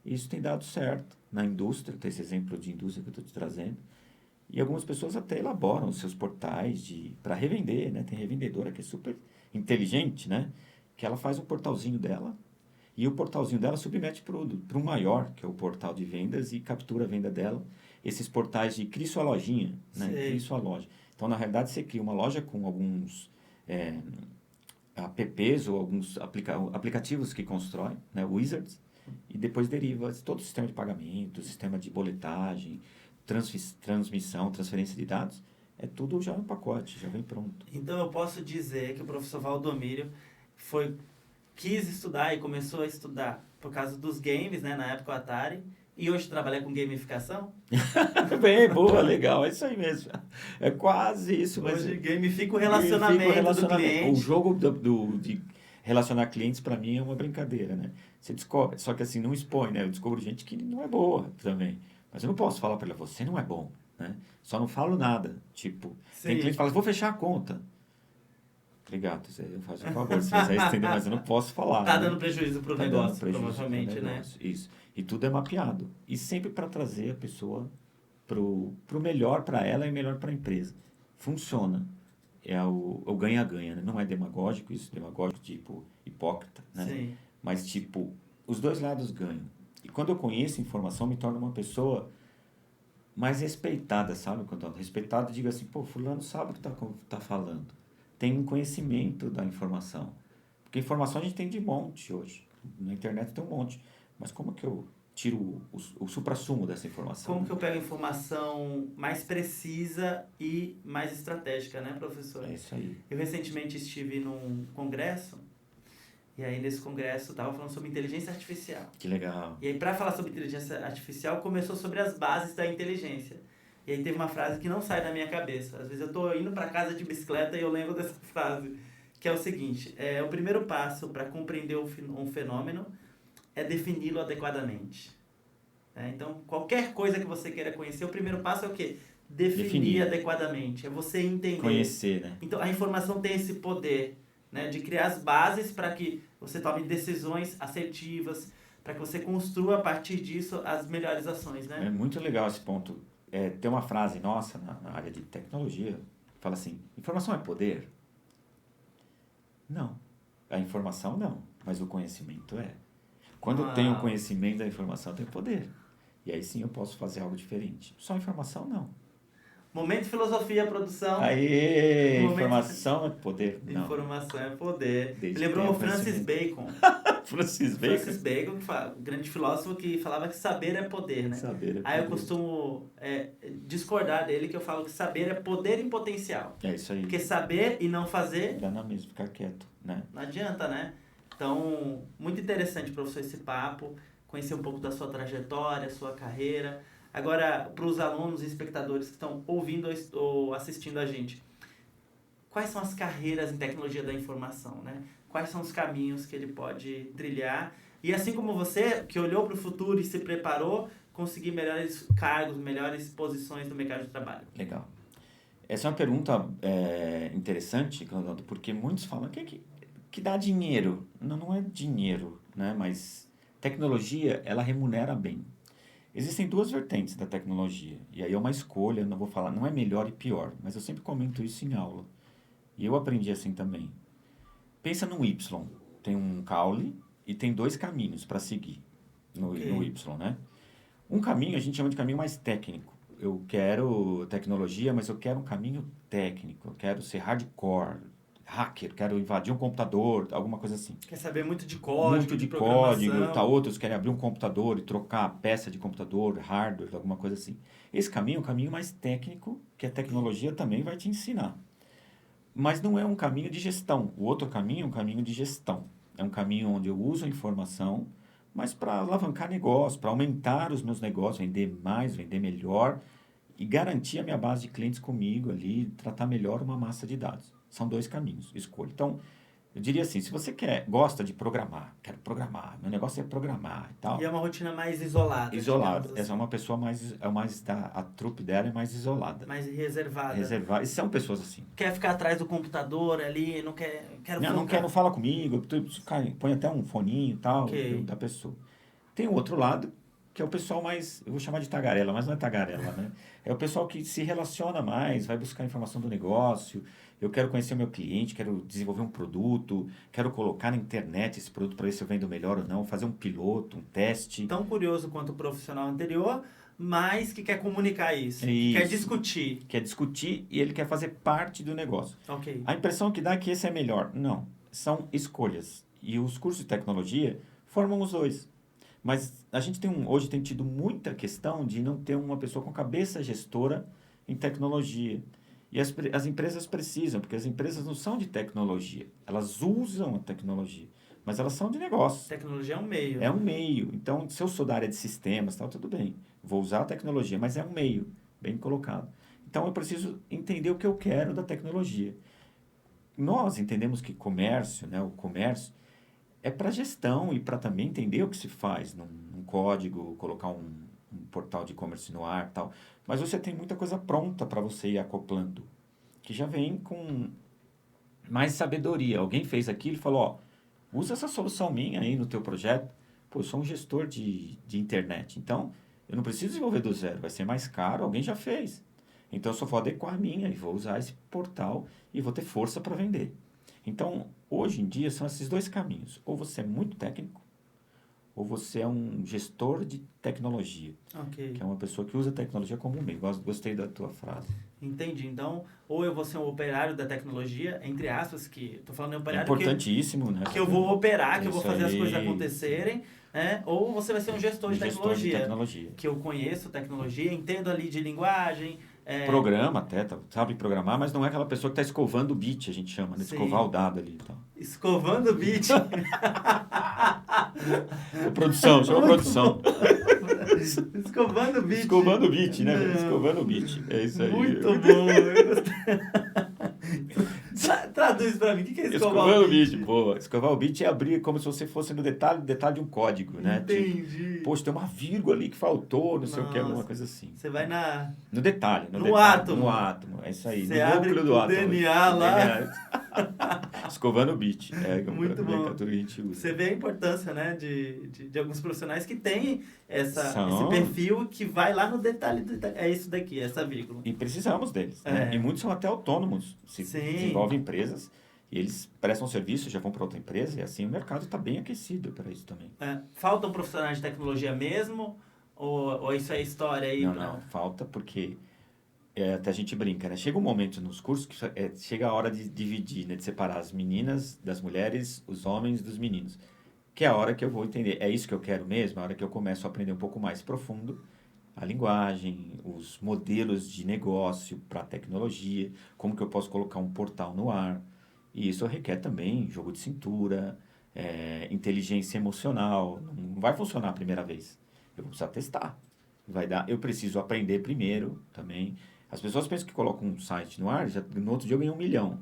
Isso tem dado certo na indústria, tem esse exemplo de indústria que eu estou te trazendo. E algumas pessoas até elaboram os seus portais para revender, né? Tem revendedora que é super inteligente, né? Que ela faz um portalzinho dela e o portalzinho dela submete para um maior, que é o portal de vendas, e captura a venda dela. Esses portais de crie sua lojinha, né? Crie sua loja. Então, na realidade, você cria uma loja com alguns apps ou alguns aplicativos que constrói, né? Wizards, e depois deriva todo o sistema de pagamento, sistema de boletagem, transmissão, transferência de dados. É tudo já no pacote, já vem pronto. Então, eu posso dizer que o professor Valdomiro quis estudar e começou a estudar por causa dos games, né? Na época o Atari. E hoje trabalha com gamificação? Bem, boa, legal, é isso aí mesmo. É quase isso. Hoje mas gamifica o relacionamento do cliente. O jogo de relacionar clientes, para mim, é uma brincadeira, né? Você descobre, só que assim, não expõe, né? Eu descubro gente que não é boa também. Mas eu não posso falar para ela, você não é bom. né? Só não falo nada. Tipo, tem Sim. cliente que fala, vou fechar a conta. Obrigado, eu faço um favor, se você estender, mas eu não posso falar. Tá né? dando prejuízo pro Tá dando negócio, prejuízo pro provavelmente, né? negócio. Isso. E tudo é mapeado. E sempre para trazer a pessoa pro melhor para ela e melhor para a empresa. Funciona. É o ganha-ganha, né? Não é demagógico, isso demagógico tipo hipócrita, né? Sim. Mas tipo, os dois lados ganham. E quando eu conheço informação, me torna uma pessoa mais respeitada, sabe? Quando respeitada, digo assim, pô, fulano sabe o que tá falando. Tem um conhecimento da informação. Porque informação a gente tem de monte hoje. Na internet tem um monte. Mas como que eu tiro o suprassumo dessa informação? Como que eu pego a informação mais precisa e mais estratégica, né, professor? É isso aí. Eu recentemente estive num congresso, e aí nesse congresso estava falando sobre inteligência artificial. Que legal. E aí, para falar sobre inteligência artificial, começou sobre as bases da inteligência. E aí teve uma frase que não sai da minha cabeça. Às vezes eu estou indo para casa de bicicleta e eu lembro dessa frase, que é o seguinte: o primeiro passo para compreender um fenômeno é defini-lo adequadamente. Então, qualquer coisa que você queira conhecer, o primeiro passo é o quê? Definir adequadamente. É você entender. Conhecer, né? Então, a informação tem esse poder, né, de criar as bases para que você tome decisões assertivas, para que você construa a partir disso as melhores ações, né? É muito legal esse ponto. Tem uma frase nossa na área de tecnologia que fala assim: informação é poder? Não. A informação não, mas o conhecimento é. Quando eu tenho conhecimento da informação, eu tenho poder. E aí sim eu posso fazer algo diferente. Só informação não. Momento de filosofia, produção. Aê, informação é poder. Não. Informação é poder. Desde Lembrou o que tenha Francis Bacon. Francis Bacon? Francis Bacon, grande filósofo que falava que saber é poder, né? Saber é poder. Aí eu costumo discordar dele, que eu falo que saber é poder em potencial. É isso aí. Porque saber e não fazer... Dá na mesma, ficar quieto, né? Não adianta, né? Então, muito interessante, professor, esse papo. Conhecer um pouco da sua trajetória, sua carreira. Agora, para os alunos e espectadores que estão ouvindo ou assistindo a gente, quais são as carreiras em tecnologia da informação, né? Quais são os caminhos que ele pode trilhar? E assim como você, que olhou para o futuro e se preparou, conseguir melhores cargos, melhores posições no mercado de trabalho. Legal. Essa é uma pergunta interessante, Claudão, porque muitos falam que dá dinheiro. Não é dinheiro, né? Mas tecnologia, ela remunera bem. Existem duas vertentes da tecnologia, e aí é uma escolha, não vou falar, não é melhor e pior, mas eu sempre comento isso em aula. E eu aprendi assim também. Pensa num Y, tem um caule e tem dois caminhos para seguir no Y, né? Um caminho a gente chama de caminho mais técnico. Eu quero tecnologia, mas eu quero um caminho técnico, eu quero ser hardcore, hacker, quero invadir um computador, alguma coisa assim. Quer saber muito de código, muito de código, outros querem abrir um computador e trocar a peça de computador, hardware, alguma coisa assim. Esse caminho é um caminho mais técnico, que a tecnologia também vai te ensinar. Mas não é um caminho de gestão. O outro caminho é um caminho de gestão. É um caminho onde eu uso a informação, mas para alavancar negócio, para aumentar os meus negócios, vender mais, vender melhor e garantir a minha base de clientes comigo ali, tratar melhor uma massa de dados. São dois caminhos, escolha. Então, eu diria assim, se você gosta de programar, quero programar, meu negócio é programar e tal. E é uma rotina mais isolada. Isolada. Essa é uma pessoa a trupe dela é mais isolada. Mais reservada. Reservada. E são pessoas assim. Quer ficar atrás do computador ali, não fala comigo, põe até um foninho e tal, da pessoa. Tem o outro lado, que é o pessoal mais, eu vou chamar de tagarela, mas não é tagarela, né? É o pessoal que se relaciona mais, vai buscar informação do negócio. Eu quero conhecer o meu cliente, quero desenvolver um produto, quero colocar na internet esse produto para ver se eu vendo melhor ou não, fazer um piloto, um teste. Tão curioso quanto o profissional anterior, mas que quer comunicar isso. Quer discutir. Quer discutir e ele quer fazer parte do negócio. Okay. A impressão que dá é que esse é melhor. Não, são escolhas. E os cursos de tecnologia formam os dois. Mas a gente hoje tem tido muita questão de não ter uma pessoa com cabeça gestora em tecnologia. E as empresas precisam, porque as empresas não são de tecnologia. Elas usam a tecnologia, mas elas são de negócio. Tecnologia é um meio. É um meio. Então, se eu sou da área de sistemas, tudo bem. Vou usar a tecnologia, mas é um meio, bem colocado. Então, eu preciso entender o que eu quero da tecnologia. Nós entendemos que comércio, né, o comércio, é para gestão e para também entender o que se faz num código, colocar um portal de e-commerce no ar e tal. Mas você tem muita coisa pronta para você ir acoplando, que já vem com mais sabedoria. Alguém fez aquilo e falou, ó, usa essa solução minha aí no teu projeto. Pô, eu sou um gestor de internet, então eu não preciso desenvolver do zero, vai ser mais caro, alguém já fez. Então eu só vou adequar a minha e vou usar esse portal e vou ter força para vender. Então, hoje em dia, são esses dois caminhos. Ou você é muito técnico, ou você é um gestor de tecnologia, Ok. que é uma pessoa que usa a tecnologia como um meio. Gostei da tua frase. Entendi. Então, ou eu vou ser um operário da tecnologia, entre aspas, que tô falando em É operário importantíssimo, né? que eu vou operar, que eu vou Isso fazer as coisas aí, acontecerem, né? Ou você vai ser um gestor de gestor de tecnologia, tecnologia. que eu conheço tecnologia, entendo ali de linguagem, Programa até, sabe programar, mas não é aquela pessoa que está escovando o bit, a gente chama, né? Escovar o sim, dado ali e tal. escovando o bit. Produção, chama Muito produção. bom. Escovando o bit. Escovando o bit, né? Não. Escovando o bit. É isso aí. Muito bom. Eu gostei. Traduz pra mim, o que é escovar o Escovando o bit? bit, boa. Escovar o bit é abrir como se você fosse no detalhe de um código, né? Tipo, Entendi. poxa, tem uma vírgula ali que faltou, não sei o que, alguma Nossa. coisa assim. Você vai na, No detalhe, no no átomo. átomo, é isso aí, Você no abre núcleo do o átomo. DNA O lá. DNA. Escovando o bit, é a Muito bom. nomenclatura que a gente usa. Você vê a importância, né, de alguns profissionais que têm esse São, perfil que vai lá no detalhe, é isso daqui, essa vírgula. e precisamos deles, né? E É, muitos são até autônomos, se sim. desenvolvem empresas, e eles prestam serviço, já vão para outra empresa, e assim o mercado está bem aquecido para isso também. É. Faltam profissionais de tecnologia mesmo? Ou isso é história aí Não, falta porque até a gente brinca, né? Chega um momento nos cursos que chega a hora de dividir, né? De separar as meninas das mulheres, os homens dos meninos. Que é a hora que eu vou entender, é isso que eu quero mesmo? É a hora que eu começo a aprender um pouco mais profundo a linguagem, os modelos de negócio para a tecnologia, como que eu posso colocar um portal no ar. E isso requer também jogo de cintura, inteligência emocional. Não vai funcionar a primeira vez. Eu vou precisar testar. Eu preciso aprender primeiro também. As pessoas pensam que colocam um site no ar, já, no outro dia eu ganho 1 milhão.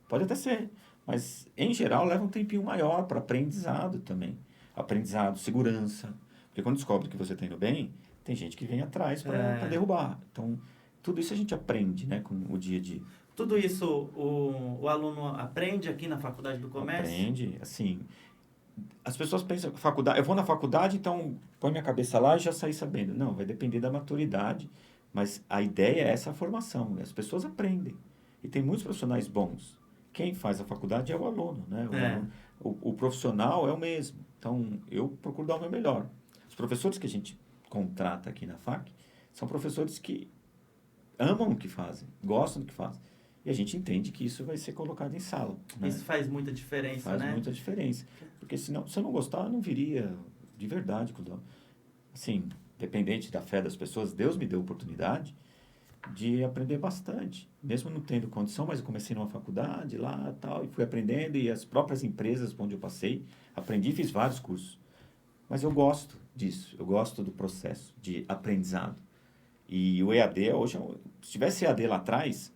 Pode até ser, mas em geral leva um tempinho maior para aprendizado também. Aprendizado, segurança. Porque quando descobre que você está indo bem, tem gente que vem atrás para É, derrubar. Então, tudo isso a gente aprende, né, com o dia a dia. tudo isso o aluno aprende aqui na Faculdade do Comércio? Aprende, assim. As pessoas pensam que faculdade, eu vou na faculdade, então põe minha cabeça lá e já saí sabendo. Não, vai depender da maturidade, mas a ideia é essa formação, né? As pessoas aprendem. E tem muitos profissionais bons. Quem faz a faculdade é o aluno, né? É, O profissional é o mesmo. Então, eu procuro dar o meu melhor. Os professores que a gente contrata aqui na FAC são professores que amam o que fazem, gostam do que fazem. E a gente entende que isso vai ser colocado em sala, né? isso faz muita diferença, Faz né? muita diferença. Porque senão, se eu não gostar, eu não viria de verdade. Assim, dependente da fé das pessoas, Deus me deu oportunidade de aprender bastante. Mesmo não tendo condição, mas eu comecei numa faculdade lá tal, e fui aprendendo, e as próprias empresas onde eu passei, aprendi e fiz vários cursos. Mas eu gosto disso, eu gosto do processo de aprendizado. E o EAD, hoje, se tivesse EAD lá atrás,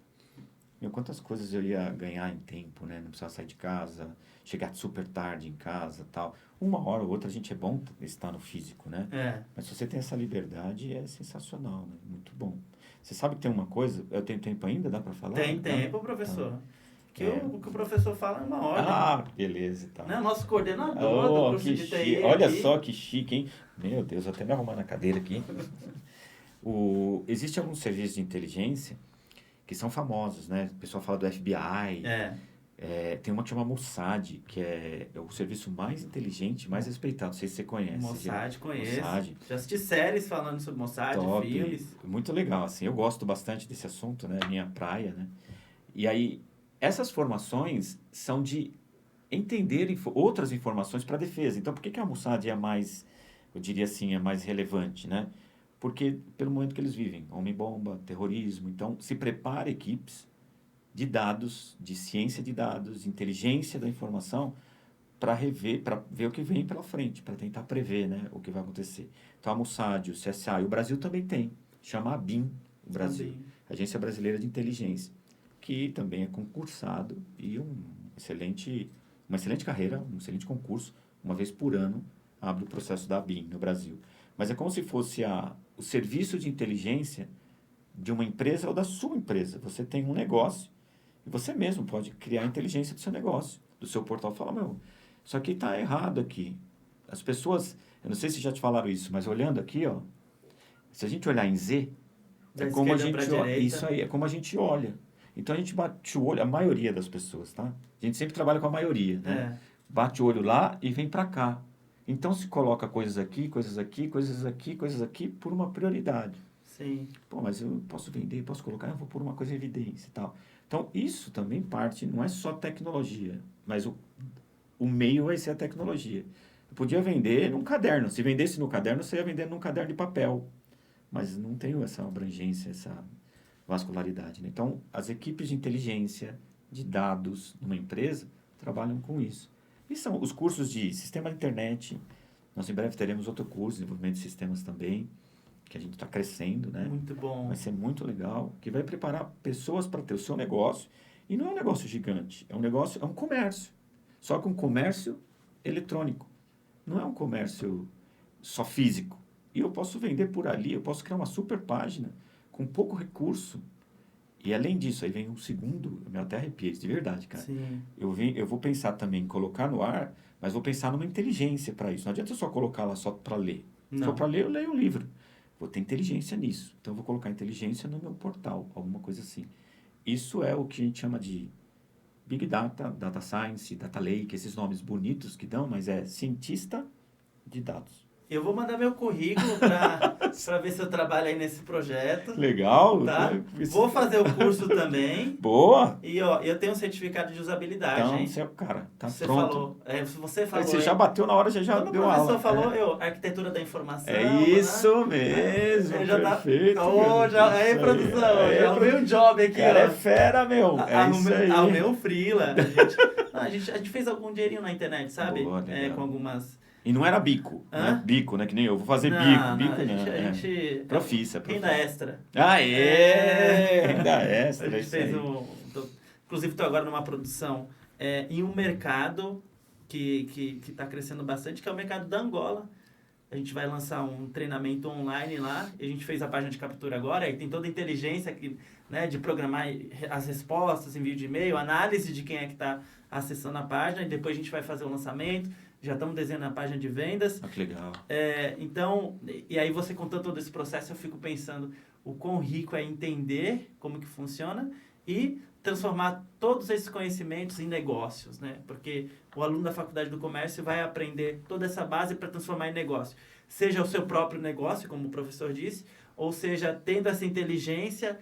meu, quantas coisas eu ia ganhar em tempo, né? Não precisava sair de casa, chegar super tarde em casa, tal. Uma hora ou outra a gente é bom estar no físico, né? É. Mas se você tem essa liberdade, é sensacional, né? Muito bom. Você sabe que tem uma coisa, eu tenho tempo ainda, dá para falar? Tem Dá? tempo, Tá. professor. É. O que o professor fala é uma ordem. Ah, beleza e tal. Né? O nosso coordenador do Oh, curso que de chique. TI Olha aqui. só que chique, hein? Meu Deus, vou até me arrumar na cadeira aqui. Existe alguns serviços de inteligência que são famosos, né? O pessoal fala do FBI. É. Tem uma que chama Mossad, que é o serviço mais inteligente, mais respeitado. Não sei se você conhece. Mossad, conheço. Mossad, Já assisti séries falando sobre Mossad, top. filmes. Muito legal, assim. Eu gosto bastante desse assunto, né? Minha praia, né? E aí, essas formações são de entender outras informações para a defesa. Então, por que a Mossad é a mais, eu diria assim, é mais relevante, né? Porque pelo momento que eles vivem, homem-bomba, terrorismo. Então, se prepara equipes de dados, de ciência de dados, de inteligência da informação, para ver o que vem pela frente, para tentar prever, né, o que vai acontecer. Então, a Mossad, o CSA, e o Brasil também tem, chama a ABIN, o Brasil, Também. Agência Brasileira de Inteligência, que também é concursado e uma excelente carreira, um excelente concurso, uma vez por ano, abre o processo da ABIN no Brasil. Mas é como se fosse o serviço de inteligência de uma empresa ou da sua empresa. Você tem um negócio e você mesmo pode criar a inteligência do seu negócio, do seu portal. Fala, meu, isso aqui está errado aqui. As pessoas, eu não sei se já te falaram isso, mas olhando aqui, ó, se a gente olhar em Z, Da é como a esquerda gente pra olha. direita. Isso aí, é como a gente olha. Então a gente bate o olho, a maioria das pessoas, tá? A gente sempre trabalha com a maioria, né? Bate o olho lá e vem para cá. Então se coloca coisas aqui, coisas aqui, coisas aqui, coisas aqui por uma prioridade. Sim. Pô, mas eu posso vender, posso colocar, eu vou pôr uma coisa em evidência e tal. Então isso também parte, não é só tecnologia, mas o meio vai ser a tecnologia. Eu podia vender num caderno. Se vendesse no caderno, você ia vender num caderno de papel. Mas não tenho essa abrangência, essa vascularidade. Né? Então, as equipes de inteligência, de dados numa empresa, trabalham com isso. E são os cursos de sistema de internet. Nós em breve teremos outro curso, desenvolvimento de sistemas também, que a gente está crescendo, né? Muito bom. Vai ser muito legal, que vai preparar pessoas para ter o seu negócio. E não é um negócio gigante, é um comércio. Só que um comércio eletrônico. Não é um comércio só físico. E eu posso vender por ali, eu posso criar uma super página com pouco recurso. E além disso, aí vem um segundo, eu me até arrepiei, de verdade, cara. Sim. Eu vou pensar também em colocar no ar, mas vou pensar numa inteligência para isso. Não adianta eu só colocar lá só para ler. Se for para ler, eu leio um livro. Vou ter inteligência nisso. Então, eu vou colocar inteligência no meu portal, alguma coisa assim. Isso é o que a gente chama de Big Data, Data Science, Data Lake, esses nomes bonitos que dão, mas é cientista de dados. Eu vou mandar meu currículo para ver se eu trabalho aí nesse projeto. Legal. Tá? Vou fazer o curso também. Boa. E, ó, eu tenho um certificado de usabilidade, então, hein? Você, cara, tá você pronto. Falou, você falou. Você já bateu na hora, já Quando deu aula. O professor falou, arquitetura da informação. É isso mesmo, perfeito. Aí, produção, já arrumei um job aqui. Cara, ó. é fera, meu. Isso aí. Arrumei um freela. A gente fez algum dinheirinho na internet, sabe? Boa, com algumas... E não era bico, né? Bico, né? Que nem eu. Vou fazer bico, a gente Profissa. Renda extra. Renda extra. A gente fez inclusive, estou agora numa produção em um mercado que está crescendo bastante, que é o mercado da Angola. A gente vai lançar um treinamento online lá. A gente fez a página de captura agora. Aí tem toda a inteligência aqui, né, de programar as respostas, envio de e-mail, análise de quem é que está acessando a página. E depois a gente vai fazer o lançamento. Já estamos desenhando a página de vendas. Que legal. Então, e aí você contando todo esse processo, eu fico pensando o quão rico é entender como que funciona e transformar todos esses conhecimentos em negócios, né? Porque o aluno da Faculdade do Comércio vai aprender toda essa base para transformar em negócio. Seja o seu próprio negócio, como o professor disse, ou seja, tendo essa inteligência,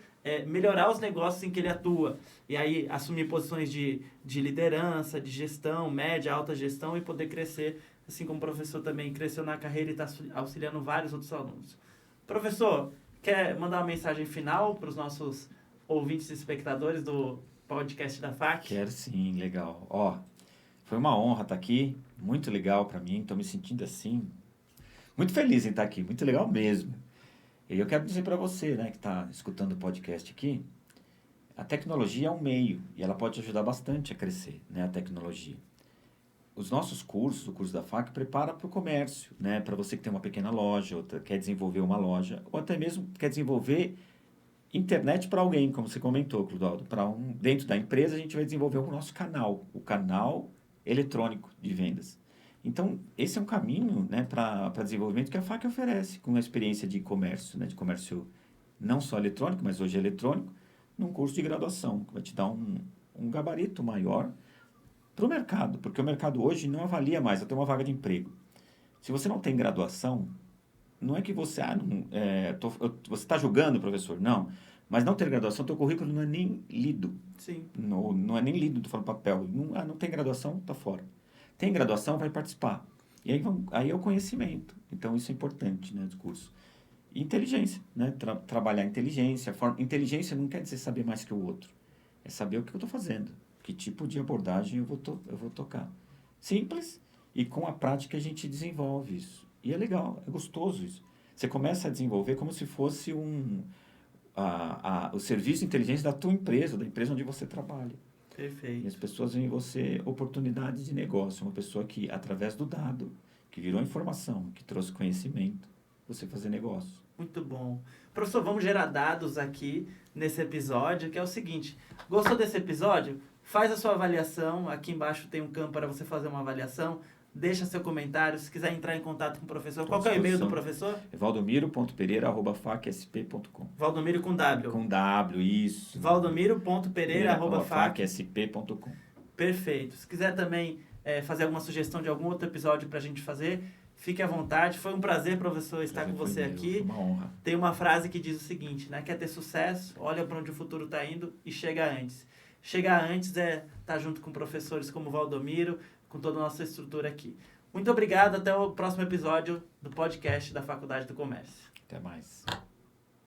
melhorar os negócios em que ele atua. E aí, assumir posições de liderança, de gestão, média, alta gestão e poder crescer, assim como o professor também cresceu na carreira e está auxiliando vários outros alunos. Professor, quer mandar uma mensagem final para os nossos ouvintes e espectadores do podcast da FAC? Quero sim, legal. Foi uma honra estar aqui, muito legal para mim, estou me sentindo assim, muito feliz em estar aqui, muito legal mesmo. E eu quero dizer para você, né, que está escutando o podcast aqui, a tecnologia é um meio e ela pode ajudar bastante a crescer, né, a tecnologia. Os nossos cursos, o curso da FAC, prepara para o comércio, né, para você que tem uma pequena loja, ou quer desenvolver uma loja, ou até mesmo quer desenvolver internet para alguém, como você comentou, Clodoaldo. Dentro da empresa, a gente vai desenvolver o nosso canal, o canal eletrônico de vendas. Então, esse é um caminho, né, para desenvolvimento que a FAC oferece, com a experiência de comércio, né, de comércio não só eletrônico, mas hoje eletrônico, num curso de graduação, que vai te dar um gabarito maior para o mercado, porque o mercado hoje não avalia mais, até uma vaga de emprego. Se você não tem graduação, não é que você, você está julgando, professor, não, mas não ter graduação, teu currículo não é nem lido. Sim. Não é nem lido, estou falando papel. Não tem graduação, está fora. Tem graduação, vai participar. E aí é o conhecimento. Então, isso é importante, né, do curso. E inteligência, né? Trabalhar inteligência. Inteligência não quer dizer saber mais que o outro. É saber o que eu estou fazendo. Que tipo de abordagem eu vou tocar. Simples. E com a prática a gente desenvolve isso. E é legal, é gostoso isso. Você começa a desenvolver como se fosse o serviço de inteligência da tua empresa, da empresa onde você trabalha. Perfeito. E as pessoas veem em você oportunidades de negócio. Uma pessoa que, através do dado, que virou informação, que trouxe conhecimento, você fazer negócio. Muito bom. Professor, vamos gerar dados aqui nesse episódio, que é o seguinte. Gostou desse episódio? Faz a sua avaliação. Aqui embaixo tem um campo para você fazer uma avaliação. Deixa seu comentário. Se quiser entrar em contato com o professor, qual que é o e-mail do professor? É valdomiro.pereira@facsp.com. Valdomiro com W. Com W, isso. valdomiro.pereira@facsp.com. Perfeito. Se quiser também fazer alguma sugestão de algum outro episódio para a gente fazer, fique à vontade. Foi um prazer, professor, estar com você aqui. Foi uma honra. Tem uma frase que diz o seguinte, né? Quer ter sucesso? Olha para onde o futuro está indo e chega antes. Chegar antes é estar junto com professores como o Valdomiro, com toda a nossa estrutura aqui. Muito obrigado. Até o próximo episódio do podcast da Faculdade do Comércio. Até mais.